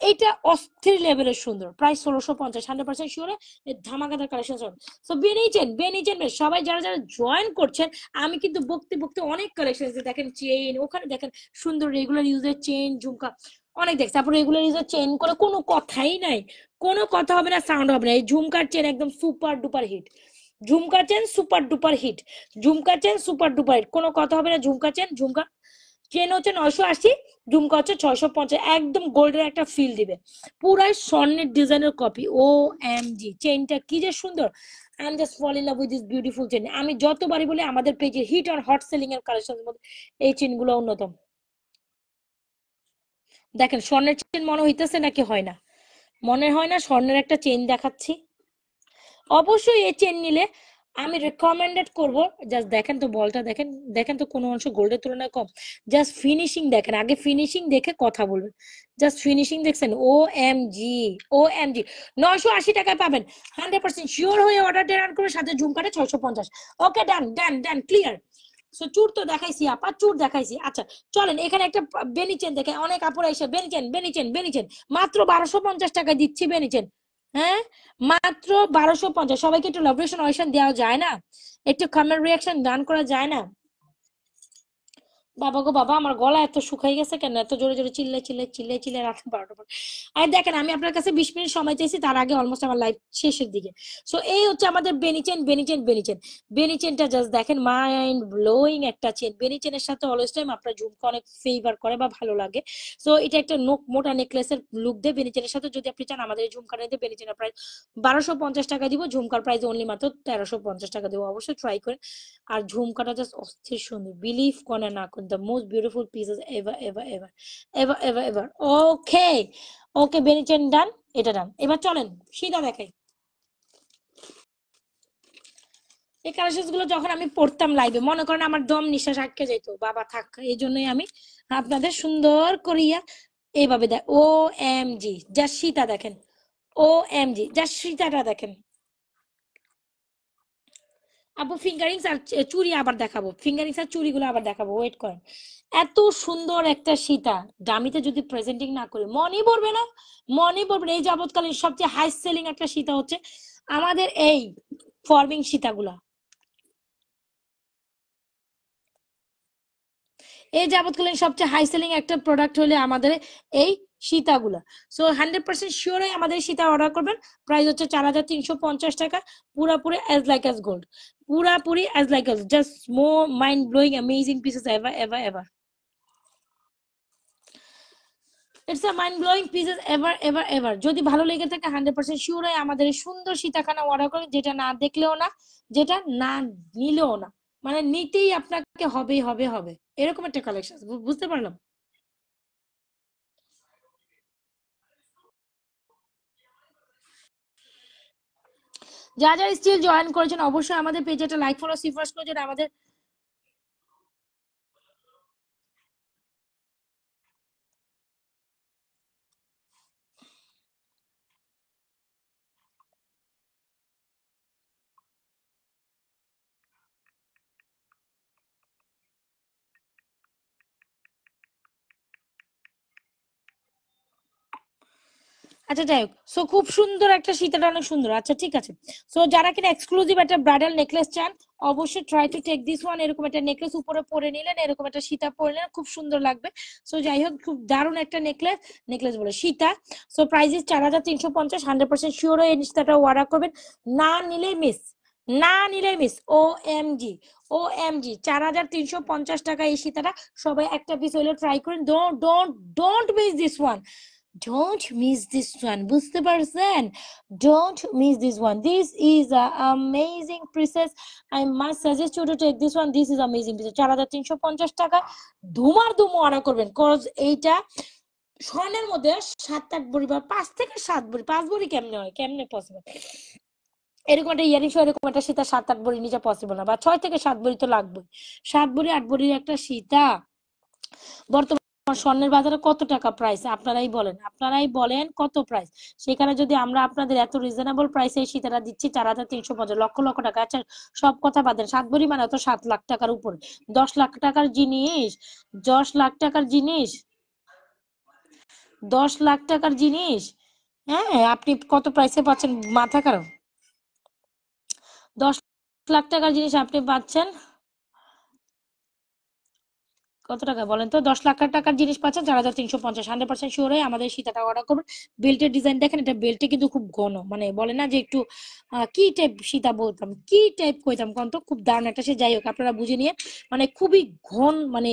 এইটা অস্থির লেভেলের সুন্দর, প্রাইস 1650, 100% শিওর ধামাকাদার কালেকশন। সো বেনিচেন বেনিচেন সবাই যারা যারা জয়েন করছেন, আমি কিন্তু বকতে বকতে অনেক কালেকশন দেখেন, চেইন ওখানে দেখেন, সুন্দর রেগুলার ইউজের চেইন ঝুমকা অনেক দেখছি। তারপরে রেগুলার ইউজের চেইন করে কোনো কথাই নাই, কোনো কথা হবে না, সাউন্ড হবে না। এই ঝুমকার চেন একদম সুপার ডুপার হিট, ঝুমকা চেন সুপার ডুপার হিট, ঝুমকা চেন সুপার ডুপার হিট, কোনো কথা হবে না। ঝুমকা চেন, ঝুমকা চেন হচ্ছে 980, ঝুমকা হচ্ছে 650, একদম গোল্ডের একটা ফিল দিবে, পুরাই স্বর্ণের ডিজাইনের কপি। ও এম জি, চেনটা কি যে সুন্দর, I am just fall in love with this beautiful chain. আমি যতবারই বলি আমাদের পেজে হিট আর হট সেলিং এর কালেকশনের মধ্যে এই চেনগুলো অন্যতম। দেখেন স্বর্ণের চেন মনে হইতেছে নাকি হয় না, মনে হয় না স্বর্ণের একটা চেন দেখাচ্ছি। অবশ্যই এই চেন নিলে আমি রেকমেন্ডেড করব। জাস্ট দেখেন তো বলটা দেখেন, দেখেন তো কোনো অংশ গোল্ডের তুলনায় কম, জাস্ট ফিনিশিং দেখেন, আগে ফিনিশিং দেখে কথা বলবেন। জাস্ট ফিনিশিং দেখছেন, ও এম জি, ও এম জি, 980 টাকায় পাবেন। 100% শিওর হয়ে অর্ডার ডান করে, সাথে ঝুমকাটা 650। ওকে ডান ডান ডান, ক্লিয়ার। সো চুর তো দেখাইছি আপা, চুর দেখাইছি। আচ্ছা চলেন এখানে একটা বেনিচেন দেখে, অনেক আপুরা এসে বেনিচেন বেনিচেন বেনিচেন মাত্র 1250 টাকা দিচ্ছি বেনিচেন। হ্যাঁ মাত্র 1250। সবাইকে একটু লাভেশন অয়েশন দেওয়া যায় না, একটু কমেন্ট রিয়াকশন দান করা যায় না? বাবা গো বাবা, আমার গলা এত শুকাই গেছে কেন, এত জোরে জোরে চিল্লাই চিল্লাই চিল্লাই চিল্লাই রাত 12টা পর। আর দেখেন আমি আপনার কাছে 20 মিনিট সময় চাইছি, তার আগে অলমোস্ট আমার লাইফ শেষের দিকে। সো এই হচ্ছে আমাদের বেনিচেন বেনিচেন বেনিচেন। বেনিচেনটা জাস্ট দেখেন, মাইন্ড ব্লোয়িং একটা চেন। বেনিচেনের সাথে অলওয়েজ টাইম আপনার ঝুমকা অনেক ফেভার করে বা ভালো লাগে। সো এটা একটা নোক মোটা নেকলেসের লুক দেয়। বেনিচেনের সাথে যদি আপনি চান আমাদের এই ঝুমকা নিতে, বেনিচেনের প্রাইস 1250 টাকা দিব, ঝুমকার প্রাইস অনলি মাত্র 1350 টাকা দেবো। অবশ্যই ট্রাই করে। আর ঝুমকাটা জাস্ট অস্থির সুন্দর, বিলিভ করে না কোন the most beautiful pieces ever ever ever ever ever ever. Okay okay বেনিচেন ডান, এটা ডান। এবার চলেন সিধা দেখাই। এই কালেকশন গুলো যখন আমি পড়তাম লাইভে, মনে করেন আমার দম নিঃশ্বাস আটকে যেত, বাবা থাক, এই জন্যই আমি আপনাদের সুন্দর করিয়া এইভাবে দেখ। ও এম জি, যা সীতা দেখেন, ও এম জি, যা সীতাটা দেখেন। আপু ফিঙ্গারিংস আর চুড়ি আবার দেখাবো, ফিঙ্গারিংস আর চুড়িগুলো আবার দেখাবো, ওয়েট করেন। এত সুন্দর একটা সীতা দামিতে যদি প্রেজেন্টিং না করি মনে পড়বে না, মনে পড়বে না। এই যাবৎকালীন সবচেয়ে হাই সেলিং একটা সীতা হচ্ছে আমাদের এই ফর্মিং সীতাগুলা, এই যাবৎকালীন সবচেয়ে হাই সেলিং একটা প্রোডাক্ট হলে আমাদের এই সীতাগুলা। সো 100% শিওর হয়ে আমাদের সীতা অর্ডার করবেন। প্রাইস হচ্ছে 4350 টাকা, পুরাপুরি অ্যাজ লাইক অ্যাজ গোল্ড, পুরাপুরি as like as, just more mind blowing amazing pieces ever ever ever. It's a mind blowing pieces ever ever ever. যদি ভালো লেগে থাকে 100% শিওর হয়ে আমাদের এই সুন্দর সীতাখানা অর্ডার করেন, যেটা না দেখলেও না, যেটা না নিলেও না, মানে নিতেই আপনাকে হবেই হবে হবে, এরকম একটা কালেকশন। বুঝতে পারলাম। যারা যারা স্টিল জয়েন করেছেন অবশ্যই আমাদের পেজে একটা লাইক ফলো সিফার্স করেছেন আমাদের। আচ্ছা যাই হোক, সো খুব সুন্দর একটা সীতাটা, অনেক সুন্দর। আচ্ছা ঠিক আছে, সো যারা কিনা এক্সক্লুসিভ একটা ব্রাইডাল নেকলেস চান অবশ্যই try to take this one. এরকম একটা নেকলেস উপরে পরে নিলেন, এরকম একটা সীতা পরলেন, খুব সুন্দর লাগবে। সো যাই হোক, খুব দারুণ একটা নেকলেস, নেকলেস বলে Sita. So price is 4350। 100% sure হয়ে এই সীতাটা অর্ডার করবেন, না নিলে মিস, না নিলে মিস। ও এম জি, ও এম জি, 4350 টাকা এই সীতাটা। সবাই একটা পিস হইলে ট্রাই করেন, don't don't don't miss this one, don't miss this one, বুঝতে পারছেন? Don't miss this one, this is a amazing princess, I must suggest you to take this one, this is amazing princess। 4350 টাকা ধুমার ধুমো order করবেন, cause এইটা স্বর্ণের মধ্যে 7-8 ভরি বা 5 থেকে 7 ভরি, 5 ভরি কেমনে হয়, কেমনে পসিবল? এরকম একটা ইয়ারিং সহ এরকম একটা সীতা 7-8 ভরি নিচে পসিবল না, বা 6 থেকে 7 ভরি তো লাগবে। 7 ভরি 8 ভরির একটা সীতা বর্তমান স্বর্ণের বাজারে কত টাকা প্রাইস, আপনারাই বলেন, আপনারাই বলেন কত প্রাইস। সেখানে যদি আমরা আপনাদের এত রিজনেবল প্রাইসে এই সীতাটা দিচ্ছি 4,350, লক্ষ লক্ষ টাকা। আচ্ছা সব কথা বাদেন, 7 ভরি মানে তো 7 লাখ টাকার উপরে, 10 লাখ টাকার জিনিস, 10 লাখ টাকার জিনিস, 10 লাখ টাকার জিনিস, হ্যাঁ আপনি কত প্রাইসে পাচ্ছেন মাথা খারাপ। 10 লাখ টাকার জিনিস আপনি পাচ্ছেন কত টাকা বলেন তো? 10 লাখ টাকার জিনিস পাচ্ছেন 4,350। 100% শিওর হয়ে আমাদের সীতাটা অর্ডার করবেন। বেল্টের ডিজাইন দেখেন, এটা বেল্টে কিন্তু খুব ঘন, মানে বলে না যে একটু কি টাইপ সীতা বলতাম, কি টাইপ কইতাম কোন তো, খুব দারুণ একটা সে, যাই হোক আপনারা বুঝে নিয়ে, মানে খুবই ঘন, মানে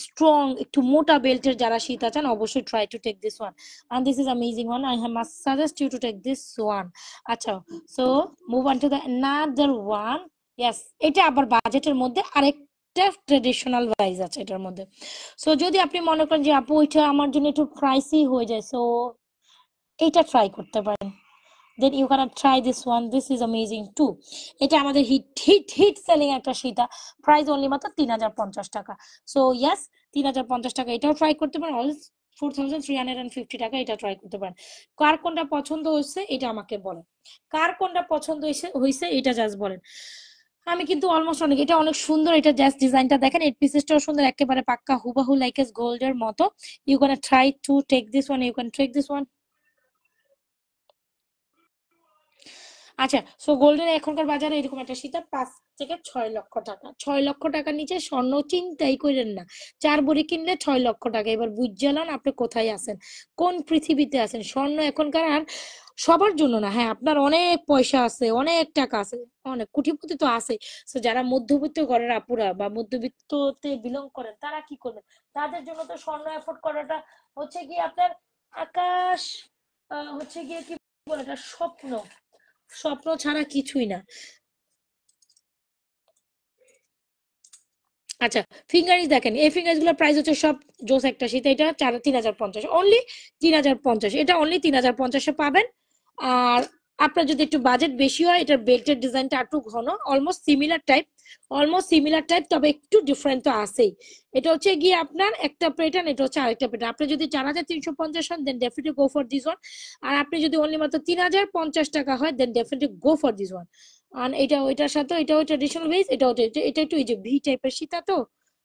স্ট্রং, একটু মোটা বেল্টের যারা সীতা চান অবশ্যই try to take this one, and this is amazing one. I must suggest you to take this one. আচ্ছা, so move on to the another one. Yes, এটা আবার বাজেটের মধ্যে আরেক ট্রেডিশনাল ওয়াইজ আছে এটার মধ্যে। সো যদি আপনি মনে করেন যে আপু এটা আমার জন্য একটু প্রাইসই হয়ে যায়, সো এটা ট্রাই করতে পারেন, then you can try this one, this is amazing too. এটা আমাদের হিট হিট হিট সেলিং একটা সীতা, প্রাইস অনলি মাত্র 3,050 টাকা। সো ইয়াস, 3,050 টাকা, এটাও ট্রাই করতে পারেন। অল 4,350 টাকা, এটা ট্রাই করতে পারেন। কার কোনটা পছন্দ হয়েছে এটা আমাকে বলেন, কার কোনটা পছন্দ হয়েছে হয়েছে এটা জাস্ট বলেন। আমি কিন্তু অলমোস্ট অনেক, এটা অনেক সুন্দর, এটা জাস্ট ডিজাইনটা দেখেন, এইট পিসেসটাও সুন্দর, একেবারে পাক্কা হুবাহু লাইক এস গোল্ডের মতো। You can try to take this one, you can take this one. আচ্ছা, সো গোল্ডের এখনকার বাজারে এরকম একটা সীতা 5 থেকে 6 লক্ষ টাকা, 6 লক্ষ টাকার নিচে স্বর্ণ চিন্তাই করেন না। 4 ভরি কিনলে 6 লক্ষ টাকা। এবার বুঝলাম আপনি কোথায় আছেন, কোন পৃথিবীতে আছেন। স্বর্ণ এখনকার আর সবার জন্য না, হ্যাঁ আপনার অনেক পয়সা আছে, অনেক টাকা আছে, অনেক কোটিপতি তো আছে, তো যারা মধ্যবিত্ত ঘরের আপুরা বা মধ্যবিত্ততে বিলং করেন তারা কি করবেন, তাদের জন্য তো স্বর্ণ এফোর্ড করাটা হচ্ছে কি আপনার আকাশ, হচ্ছে গিয়ে কি বলে এটা, স্বপ্ন, স্বপ্ন ছাড়া কিছুই না। আচ্ছা, ফিঙ্গারিংস দেখেন, এই ফিঙ্গারিংস গুলোর প্রাইস হচ্ছে সব জোস একটা শীত, এটা 3,050, অনলি 3,050, এটা অনলি 3,050-এ পাবেন। আর আপনার যদি একটু বাজেট বেশি হয়, এটার বেল্টের ডিজাইনটা একটু ঘন, almost similar type, almost similar type, তবে একটু ডিফারেন্ট তো আছেই। এটা হচ্ছে গিয়ে আপনার একটা প্যাটার্ন, এটা হচ্ছে আরেকটা প্যাটার্ন। আপনি যদি 4,350 হন then definitely go for this one. আর আপনি যদি অনলি মাত্র 3,050 টাকা হয় then definitely go for this one. আর এটা ওইটার সাথে, এটাও ট্রেডিশনাল বেস, এটাও এটা একটু এই যে ভি টাইপের সীতা তো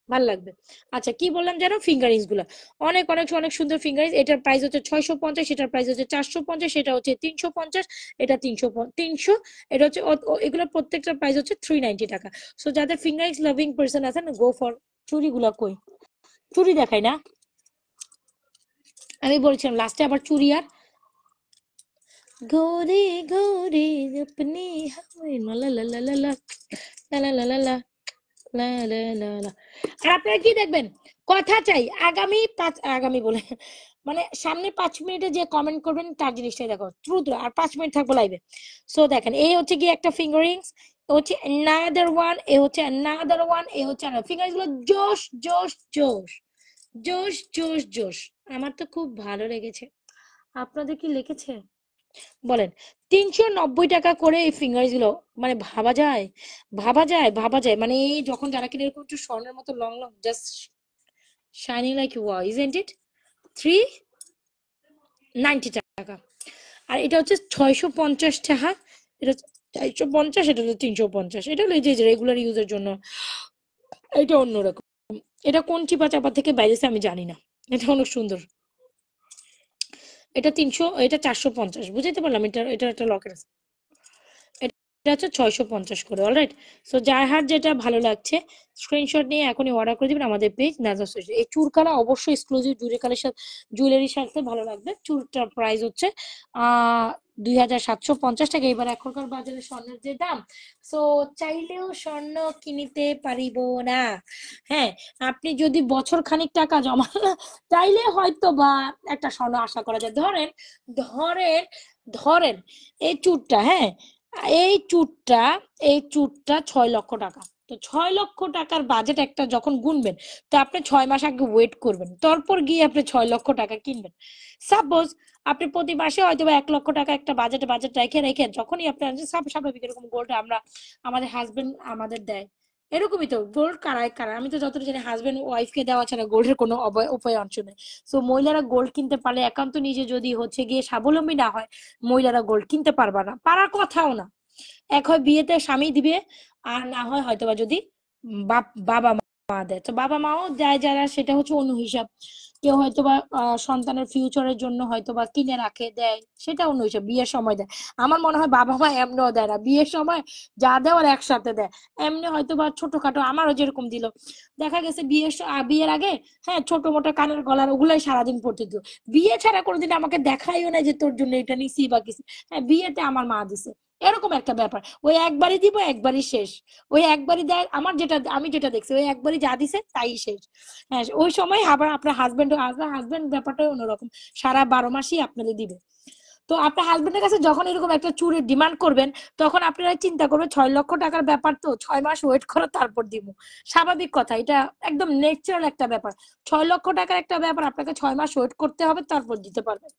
ভাল লাগবে। আচ্ছা কি বললাম যেন, ফিঙ্গারিংস গুলা অনেক অনেক অনেক সুন্দর ফিঙ্গারিংস। এটার প্রাইস হচ্ছে 650, এটার প্রাইস হচ্ছে 450, সেটা হচ্ছে 350, এটা 300, এটা হচ্ছে এগুলো প্রত্যেকটার প্রাইস হচ্ছে 390 টাকা। সো যাদের ফিঙ্গারিংস লাভিং পার্সন আছেন গো ফর। চুরি গুলা কই, চুরি দেখাই না, আমি বলছিলাম লাস্টে আবার চুরি। আর ঘোরে ঘোরে अपनी हमें লা লা লা লা লা লা লা লা লা লা লা লা লা লা। আর আপনারা কি দেখবেন, কথা চাই আগামী আগামী বলে মানে সামনে 5 মিনিটে যে কমেন্ট করবেন তার জিনিসটাই দেখো দ্রুত, আর 5 মিনিট থাকবো লাইভে। সো দেখেন এই হচ্ছে কি একটা ফিঙ্গারিংস, হচ্ছে another one, এ হচ্ছে another one, এ হচ্ছে ফিঙ্গারিংস গুলো জোশ জোশ জোশ জোশ জোশ জোশ। আমার তো খুব ভালো লেগেছে, আপনাদের কি লেগেছে বলেন? 390 টাকা করে এই ফিঙ্গার গুলো, মানে ভাবা যায়, ভাবা যায়, ভাবা যায়, মানে এই যখন যারা কিনে এরকম একটু স্বর্ণের মতো long long just shining like wow, isn't it? 390 টাকা। আর এটা হচ্ছে 650 টাকা, এটা 450, এটা হলো 350, এটা হলো এই যে রেগুলার ইউজের জন্য, এটা অন্যরকম। এটা কোন চিপা চাপা থেকে বাইরেছে আমি জানি না, এটা অনেক সুন্দর। এটা 300, এটা 450, বুঝতে পারলাম, এটা এটা একটা লকেট আছে, এটা হচ্ছে 650 করে। অলরাইট, সো যার হার যেটা ভালো লাগছে স্ক্রিনশট নিয়ে এখনই অর্ডার করে দিবেন আমাদের পেজ নাজা সুইট। এই চুরকালা অবশ্যই এক্সক্লুসিভ জুয়েলারির সাথে, জুয়েলারির সাথে ভালো লাগবে। চুরটার প্রাইস হচ্ছে 2,750 টাকা। এবার এখনকার বাজারে স্বর্ণের যে দাম, সো চাইলেও স্বর্ণ কিনিতে পারিব না। হ্যাঁ, আপনি যদি বছর খানিক টাকা জমা তাইলে হয়তো বা একটা স্বর্ণ আশা করা যায়। ধরেন ধরেন ধরেন এই চুরটা, হ্যাঁ এই চুটটা, এই চুটটা 6 লক্ষ টাকা, তো 6 লক্ষ টাকার বাজেট একটা যখন গুনবেন, তো আপনি 6 মাস আগে ওয়েট করবেন, তারপর গিয়ে আপনি 6 লক্ষ টাকা কিনবেন। সাপোজ আপনি প্রতি মাসে হয়তো বা 1 লক্ষ টাকা একটা বাজেট বাজেট রেখে রেখে যখনই আপনার স্বাভাবিক এরকম গোল্ড আমরা আমাদের হাজবেন্ড আমাদের দেয়, এরকমই তো গোল্ড কারায় কারা, আমি তো যতটা জানি হাজবেন্ড ওয়াইফকে দেওয়া ছাড়া গোল্ডের কোনো উপায় অংশ নেই। তো মহিলারা গোল্ড কিনতে পারলে একান্ত নিজে যদি হচ্ছে গিয়ে স্বাবলম্বী না হয়, মহিলারা গোল্ড কিনতে পারবে না, পারার কথাও না। এক হয় বিয়েতে স্বামী দিবে, আর না হয় হয়তোবা যদি বাবা মা দেয়, তো বাবা মাও দেয় যারা, সেটা হচ্ছে অন্য হিসাব। কেউ হয়তোবা সন্তানের ফিউচারের জন্য হয়তোবা কিনে রাখে দেয়, সেটা অন্য হিসাব, বিয়ের সময় দেয়। আমার মনে হয় বাবা মা এমনিও দেয় না, বিয়ের সময় যা দেওয়ার একসাথে দেয়। এমনি হয়তোবা ছোটখাটো আমারও যেরকম দিল, দেখা গেছে বিয়ের আগে হ্যাঁ ছোট মোটো কানের গলার ওগুলাই সারাদিন পড়তে দিত। বিয়ে ছাড়া কোনোদিন আমাকে দেখাইও না যে তোর জন্য এটা নিছি বা কিছু। হ্যাঁ বিয়েতে আমার মা দিছে, এরকম একটা ব্যাপার। ওই একবারই দিব, একবারই শেষ। ওই একবারই দেয়, আমি যেটা দেখছি ওই একবারই যা দিছে তাই শেষ। হ্যাঁ ওই সময় আবার আপনার হাজবেন্ড ব্যাপারটা অন্যরকম, সারা 12 মাসই আপনাদের দিবে। তো আপনার হাজবেন্ডের কাছে যখন এরকম একটা চুরির ডিমান্ড করবেন, তখন আপনারা চিন্তা করবেন 6 লক্ষ টাকার ব্যাপার, তো 6 মাস ওয়েট করো তারপর দিব। স্বাভাবিক কথা, এটা একদম ন্যাচারাল একটা ব্যাপার। 6 লক্ষ টাকার একটা ব্যাপার, আপনাকে 6 মাস ওয়েট করতে হবে, তারপর দিতে পারবেন।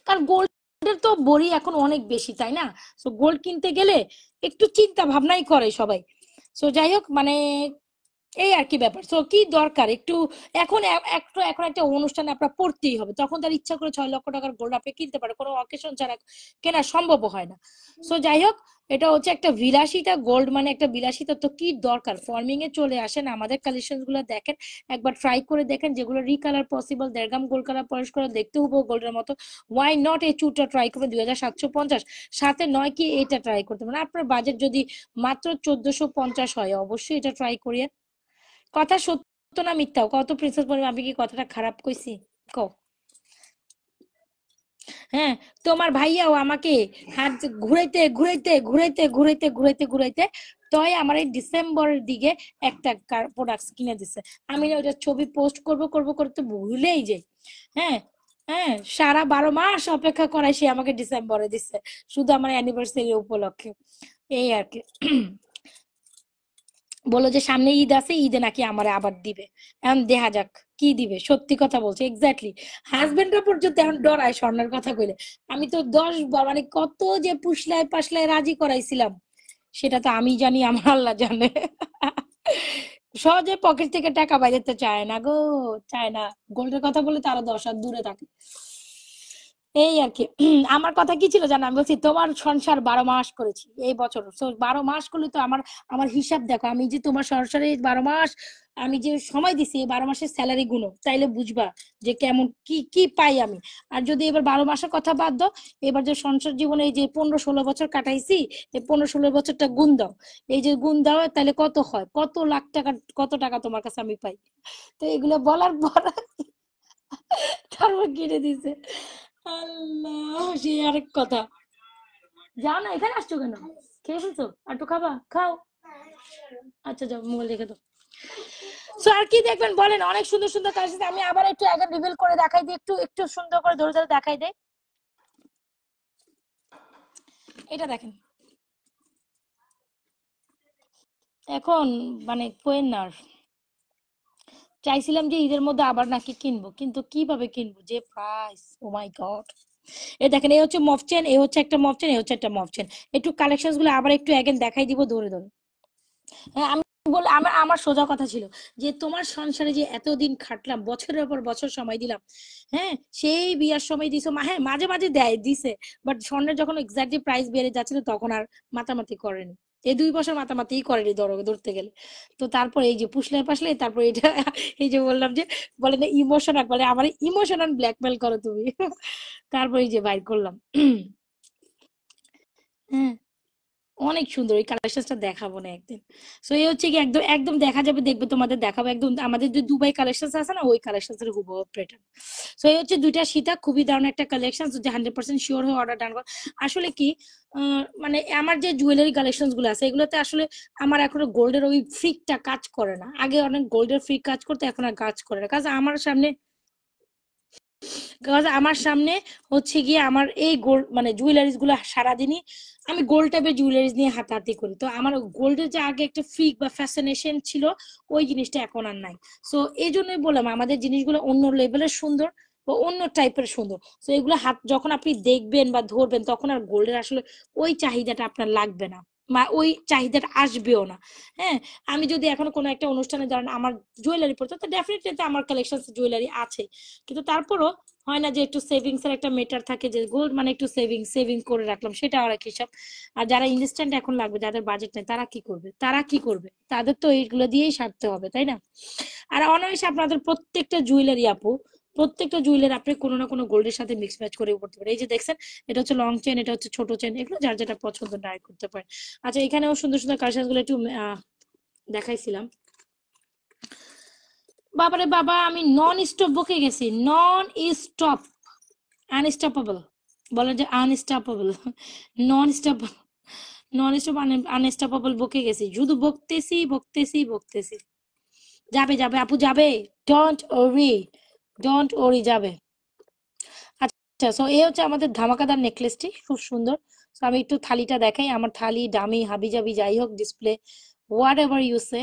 কারণ গোল্ডের তো বড়ি এখন অনেক বেশি, তাই না? তো গোল্ড কিনতে গেলে একটু চিন্তা ভাবনাই করে সবাই। তো যাই হোক, মানে এই আর কি ব্যাপার। তো কি দরকার একটু, এখন একটা অনুষ্ঠানে আপনার পড়তেই হবে, তখন তার ইচ্ছা করে 6 লক্ষ টাকার গোল্ড আপনি কিনতে পারে, কোনো অকেশন ছাড়া কেনা সম্ভব হয় না। সো যাই হোক, এটা হচ্ছে একটা বিলাসিতা, গোল্ড মানে একটা বিলাসিতা। তো কি দরকার, ফর্মিং এ চলে আসেন, আমাদের কালেকশন গুলো দেখেন, একবার ট্রাই করে দেখেন, যেগুলো রিকালার পসিবল, 1.5 গ্রাম গোল্ড কালার পলিশ করে দেখতে হবো গোল্ডের মতো। ওয়াই নট এই চুরটা ট্রাই করবেন 2750, সাথে নয় কি এটা ট্রাই করতে পারেন। আপনার বাজেট যদি মাত্র 1450 হয়, অবশ্যই এটা ট্রাই করিয়েন। কথা সত্য না মিথ্যাও কত প্রিন্সেস বলবে, আমি কি কথাটা খারাপ কইছি? কও। হ্যাঁ, তোমার ভাইয়াও আমাকে হাত ঘুরাইতে ঘুরাইতে ঘুরাইতে ঘুরাইতে ঘুরাইতে ঘুরাইতে তয় আমার এই ডিসেম্বরের দিকে একটা প্রোডাক্ট কিনে দিছে। আমি না ওইটা ছবি পোস্ট করব করব করতে ভুলেই যাই। হ্যাঁ, হ্যাঁ, সারা 12 মাস অপেক্ষা করায় সে আমাকে ডিসেম্বরে দিচ্ছে, শুধু আমার অ্যানিভার্সারি উপলক্ষে। এই আর কি। বললো যে সামনে ঈদ আছে, ঈদে নাকি আমারে আবার দিবে। এখন দেখা যাক কি দিবে, সত্যি কথা বলছে এক্স্যাক্টলি। হাজবেন্ডরা পর্যন্ত এখন ডরায় স্বর্ণের কথা কইলে। আমি তো 10 বার মানে কত যে পুষলায় পাশলায় রাজি করাইছিলাম, সেটা তো আমি জানি, আমার আল্লাহ জানে। সহজে পকেট থেকে টাকা বাইরেতে চায় না গো, চায় না। গোল্ডের কথা বলে তারা 10 হাত দূরে থাকে। এই আর কি। আমার কথা কি ছিল জানো, আমি বলছি তোমার সংসার 12 মাস করেছি এই বছর, তো 12 মাস করলে তো আমার আমার হিসাব দেখো, আমি যে তোমার সংসারে 12 মাস আমি যে সময় দিছি, এই 12 মাসের স্যালারি গুলো তাইলে বুঝবা যে কেমন কি কি পাই আমি। আর যদি এবার 12 মাসের কথা বাদ দাও, এবার যে সংসার জীবনে এই যে 15-16 বছর কাটাইছি, এই 15-16 বছরটা গুণ দাও। এই যে গুণ দাও, তাহলে কত হয়, কত লাখ টাকা, কত টাকা তোমার কাছে আমি পাই। তো এগুলো বলার পর তারপর কেটে দিছে। আল্লাহ, সে আরেক কথা। যাও না, এখানে আসছো কেন? খেয়ে ফেলছো? আর একটু খাবা, খাও। আচ্ছা যাও, মোবাইল রেখে দাও। সো আর কি দেখবেন বলেন, অনেক সুন্দর সুন্দর কাজ আছে। আমি আবার একটু আগে রিভিল করে দেখাই দিই, একটু একটু সুন্দর করে ধরে ধরে দেখাই দেই। এটা দেখেন। এখন মানে কোয়েন না আর। চাইছিলাম যে ঈদের মধ্যে আবার নাকি কিনবো, কিন্তু কিভাবে কিনবো, যে প্রাইস, ও মাই গড। এই দেখেন, এই হচ্ছে মফচেন, এই হচ্ছে একটা মফচেন, এই হচ্ছে একটা মফচেন। একটু কালেকশন গুলো আবার একটু আগে দেখাই দিব ধরে ধরে। হ্যাঁ, আমি বলে আমার আমার সোজা কথা ছিল যে তোমার সংসারে যে এতদিন খাটলাম, বছরের পর বছর সময় দিলাম। হ্যাঁ, সেই বিয়ার সময় দিছো হ্যাঁ মাঝে মাঝে দেয় দিছে, বাট স্বর্ণের যখন এক্স্যাক্টলি প্রাইস বেড়ে যাচ্ছিল তখন আর মাতামাতি করেনি। এই 2 বছর মাতামাতিই করেনি ধরতে গেলে। তো তারপর এই যে পুষলে পাশলে, তারপর এটা এই যে বললাম যে বলে না ইমোশনাল, বলে আমার ইমোশনাল ব্ল্যাকমেল করো তুমি। তারপর এই যে বাইর করলাম। হ্যাঁ, অনেক সুন্দর, এই কালেকশনটা দেখাবো না একদিন। সো এই হচ্ছে কি একদম একদম দেখা যাবে, দেখবে তোমাদের দেখাবো একদম, আমাদের যে দুবাই কালেকশন আছে না, ওই কালেকশন এর হুবহু প্যাটার্ন। সো এই হচ্ছে দুইটা সীতা, খুবই দারুণ একটা কালেকশন, যদি 100% শিওর হয়ে অর্ডার ডান করো। আসলে কি মানে আমার যে জুয়েলারি কালেকশন গুলো আছে, এগুলোতে আসলে আমার এখনো গোল্ডের ওই ফ্রিকটা কাজ করে না। আগে অনেক গোল্ডের ফ্রিক কাজ করতে, এখন আর কাজ করে না, কাজ আমার সামনে বিকজ আমার সামনে হচ্ছে গিয়ে আমার এই গোল্ড মানে জুয়েলারিস গুলো সারাদিনই আমি গোল্ড টাইপের জুয়েলারিস নিয়ে হাতাহাতি করি, তো আমার গোল্ডের যে আগে একটা ফ্রিক বা ফ্যাসিনেশন ছিল ওই জিনিসটা এখন আর নাই। সো এই জন্যই বললাম আমাদের জিনিসগুলো অন্য লেভেলের সুন্দর বা অন্য টাইপের সুন্দর। তো এগুলো হাত যখন আপনি দেখবেন বা ধরবেন তখন আর গোল্ডের আসলে ওই চাহিদাটা আপনার লাগবে না বা ওই চাহিদাটা আসবেও না। হ্যাঁ, আমি যদি এখন কোনো একটা অনুষ্ঠানে ধরেন আমার জুয়েলারি পড়তে, তো ডেফিনেটলি আমার কালেকশন জুয়েলারি আছে, কিন্তু তারপরও হয় না যে একটু সেভিংস এর একটা মেটার থাকে, যে গোল্ড মানে একটু সেভিং করে রাখলাম, সেটা আর এক হিসাব। আর যারা ইনস্ট্যান্ট এখন লাগবে, যাদের বাজেট নেই, তারা কি করবে? তাদের তো এইগুলো দিয়েই সারতে হবে, তাই না? আর অনায়াসে আপনাদের প্রত্যেকটা জুয়েলারি আপু, প্রত্যেকটা জুয়েলারি আপনি কোনো না কোনো গোল্ডের সাথে মিক্স ম্যাচ করে করতে পারেন। এই যে দেখছেন, এটা হচ্ছে লং চেন, এটা হচ্ছে ছোট চেন, এগুলো যার যেটা পছন্দ ট্রাই করতে পারেন। আচ্ছা, এখানেও সুন্দর সুন্দর কালেকশন গুলো একটু দেখাইছিলাম। বাবারে বাবা, আমি নন স্টপ বকে গেছি, নন স্টপ, আনস্টপেবল, বলে যে unstoppable, non stop, non stop, unstoppable বকে গেছি, শুধু বকতেছি বকতেছি বকতেছি। যাবে যাবে আপু যাবে, ডোন্ট ওরি, ডোন্ট ওরি, যাবে। আচ্ছা, সো এই হচ্ছে আমাদের ধামাকাদার নেকলেসটি, খুব সুন্দর। তো আমি একটু থালিটা দেখাই, আমার থালি দামি হাবি জাবি যাই হোক, ডিসপ্লে হোয়াট এভার ইউ সে।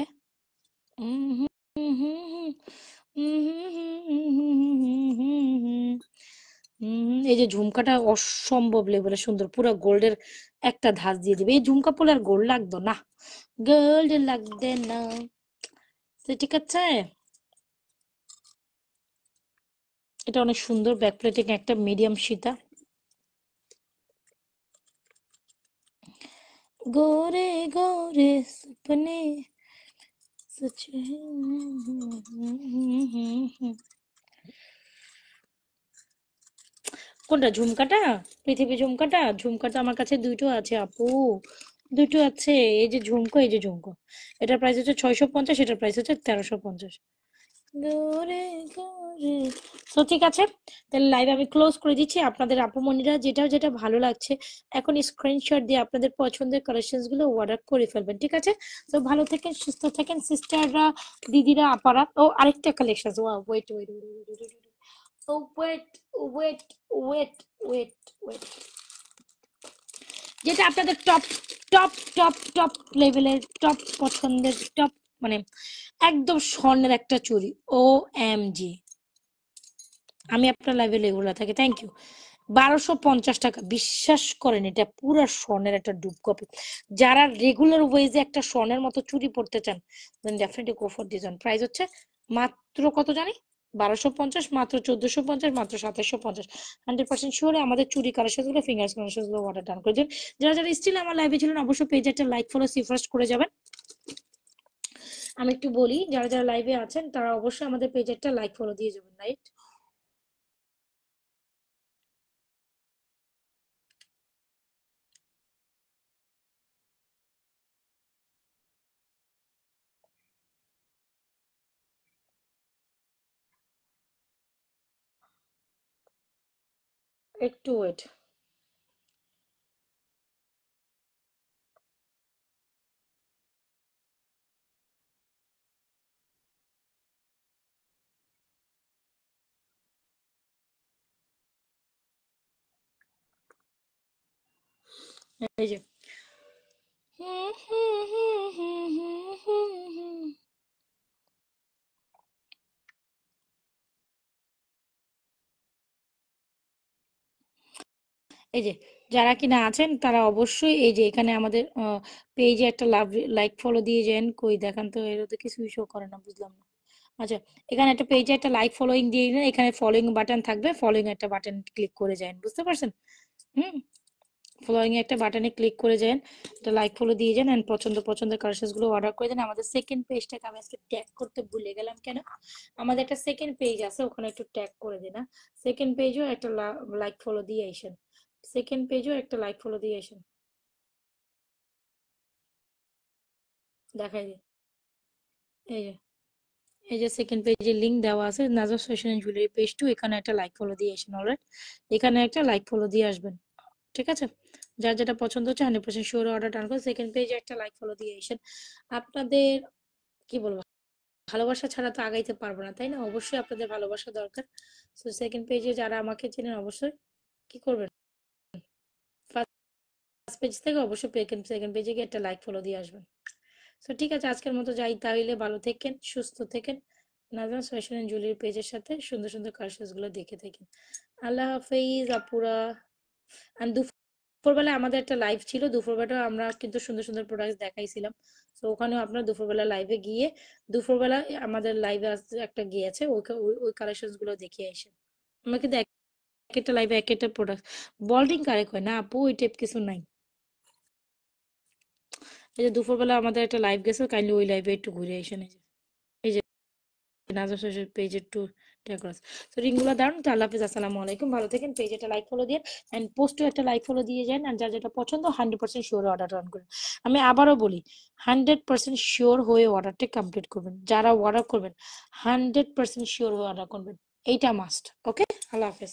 এই যে ঝুমকাটা অসম্ভব লেভেলের সুন্দর, পুরো গোল্ডের একটা ধাঁচ দিয়ে দিবে। এই ঝুমকা পরলে আর গোল্ড লাগতো না, গোল্ড লাগবে না। তো ঠিক আছে, এটা অনেক সুন্দর, ব্যাক প্লেটিং একটা মিডিয়াম সীতা। গোরে গোরে সপনে সচ কোনটা ঝুমকাটা? পৃথিবী ঝুমকাটা? ঝুমকাটা আমার কাছে দুটো আছে আপু, দুটো আছে। এই যে ঝুমকো, এই যে ঝুমকো, এটার প্রাইস হচ্ছে 650, এটার প্রাইস হচ্ছে 1350। গোরে গোরে। তো ঠিক আছে, তাহলে লাইভ আমি ক্লোজ করে দিচ্ছি। আপনাদের আপুমনিরা যেটা যেটা ভালো লাগছে এখন স্ক্রিনশট দিয়ে আপনাদের পছন্দের কালেকশনস গুলো অর্ডার করে ফেলবেন, ঠিক আছে? তো ভালো থাকেন, সুস্থ থাকেন সিস্টাররা, দিদিরা, আপারা। ও আরেকটা collection, wait wait wait, oh wait wait wait wait wait, যেটা আপনাদের টপ টপ টপ টপ লেভেলের, টপ পছন্দের, টপ মানে একদম স্বর্ণের একটা চুড়ি, ও এম জি, আমি আপনার লাইভে রেগুলার থাকি, থ্যাংক ইউ। 1250 টাকা, বিশ্বাস করেন এটা পুরো স্বর্ণের একটা ডুব কপি। যারা রেগুলার ওয়েজে একটা স্বর্ণের মতো চুড়ি পড়তে চান, then definitely go for this one. Price হচ্ছে মাত্র কত জানি, 1250, মাত্র 1450, মাত্র 2750। 100% শিওর আমাদের চুরি কালেকশন গুলো, ফিঙ্গার্স কালেকশন গুলো অর্ডার ডান করে দিন। যারা যারা স্টিল আমার লাইভে ছিলেন অবশ্যই পেজে একটা লাইক ফলো সি ফার্স্ট করে যাবেন। আমি একটু বলি, যারা যারা লাইভে আছেন তারা অবশ্যই আমাদের পেজে একটা লাইক ফলো দিয়ে যাবেন, রাইট? একটু ওয়েট। এই যে এই যে যারা কিনা আছেন তারা অবশ্যই এই যে এখানে আমাদের পেজে একটা লাভ লাইক ফলো দিয়ে যান। কই দেখান তো, এর তো কিছুই শো করে না, বুঝলাম না। আচ্ছা, এখানে একটা পেজে একটা লাইক ফলোইং দিয়ে দিন, এখানে ফলোইং বাটন থাকবে, ফলোইং একটা বাটন ক্লিক করে যান, বুঝতে পারছেন? হুম, ফলোইং এ একটা বাটনে ক্লিক করে যান, একটা লাইক ফলো দিয়ে যান, এন্ড পছন্দের কালেকশনস গুলো অর্ডার করে দেন। আমাদের সেকেন্ড পেজটাকে আমি আজকে ট্যাগ করতে ভুলে গেলাম কেন? আমাদের একটা সেকেন্ড পেজ আছে, ওখানে একটু ট্যাগ করে দিন না। সেকেন্ড পেজও একটা লাইক ফলো দিয়ে আসেন, সেকেন্ড পেজও একটা লাইক ফলো দিয়ে আসেন, দেখাই দিই। এই যে, এই যে সেকেন্ড পেজে লিংক দেওয়া আছে, Nazar fashion and jewellery page two, এখানে একটা লাইক ফলো দিয়ে আসেন। অলরাইট, এখানে একটা লাইক ফলো দিয়ে আসবেন, ঠিক আছে? যার যেটা পছন্দ হচ্ছে 100% শিওর অর্ডার ডান করে সেকেন্ড পেজে একটা লাইক ফলো দিয়ে আসেন। আপনাদের কি বলবো, ভালোবাসা ছাড়া তো আগাইতে পারবো না, তাই না? অবশ্যই আপনাদের ভালোবাসা দরকার। তো সেকেন্ড পেজে যারা আমাকে চেনেন অবশ্যই কি করবেন, ফার্স্ট পেজ থেকে অবশ্যই সেকেন্ড পেজে গিয়ে একটা লাইক ফলো দিয়ে আসবেন। তো ঠিক আছে, আজকের মতো যাই তাহলে। ভালো থাকেন, সুস্থ থাকেন। নাজমাস ফ্যাশন এন্ড জুয়েলারি পেজের সাথে সুন্দর সুন্দর কালেকশন গুলো দেখে থাকেন। আল্লাহ হাফেজ আপুরা। আর দুপুরবেলা আমাদের একটা লাইভ ছিল, দুপুরবেলা আমরা কিন্তু সুন্দর সুন্দর প্রোডাক্ট দেখাইছিলাম। তো ওখানেও আপনার দুপুরবেলা লাইভে গিয়ে, দুপুরবেলা আমাদের লাইভে একটা গিয়েছে, ওই ওই কালেকশন গুলো দেখিয়ে আসেন। আমরা কিন্তু এক একটা লাইভে এক একটা প্রোডাক্ট বল্ডিং কারেক্ট হয় না আপু, ওই টাইপ কিছু নাই। এই যে দুপুরবেলা আমাদের একটা লাইভ গেছে, কাইন্ডলি ওই লাইভে একটু ঘুরে এসে এই যে নাজম শেষের পেজে একটু ডেকোরেশন। তো রিংগুলো দারুন। তো আল্লাহ হাফিজ, আসসালামু আলাইকুম, ভালো থাকেন। পেজে একটা লাইক ফলো দিয়ে এন্ড পোস্টে একটা লাইক ফলো দিয়ে যান। আর যার যেটা পছন্দ 100% শিওর অর্ডার অন করেন। আমি আবারও বলি, 100% শিওর হয়ে অর্ডারটা কমপ্লিট করবেন। যারা অর্ডার করবেন 100% শিওর হয়ে অর্ডার করবেন, এইটা মাস্ট। ওকে, আল্লাহ হাফিজ।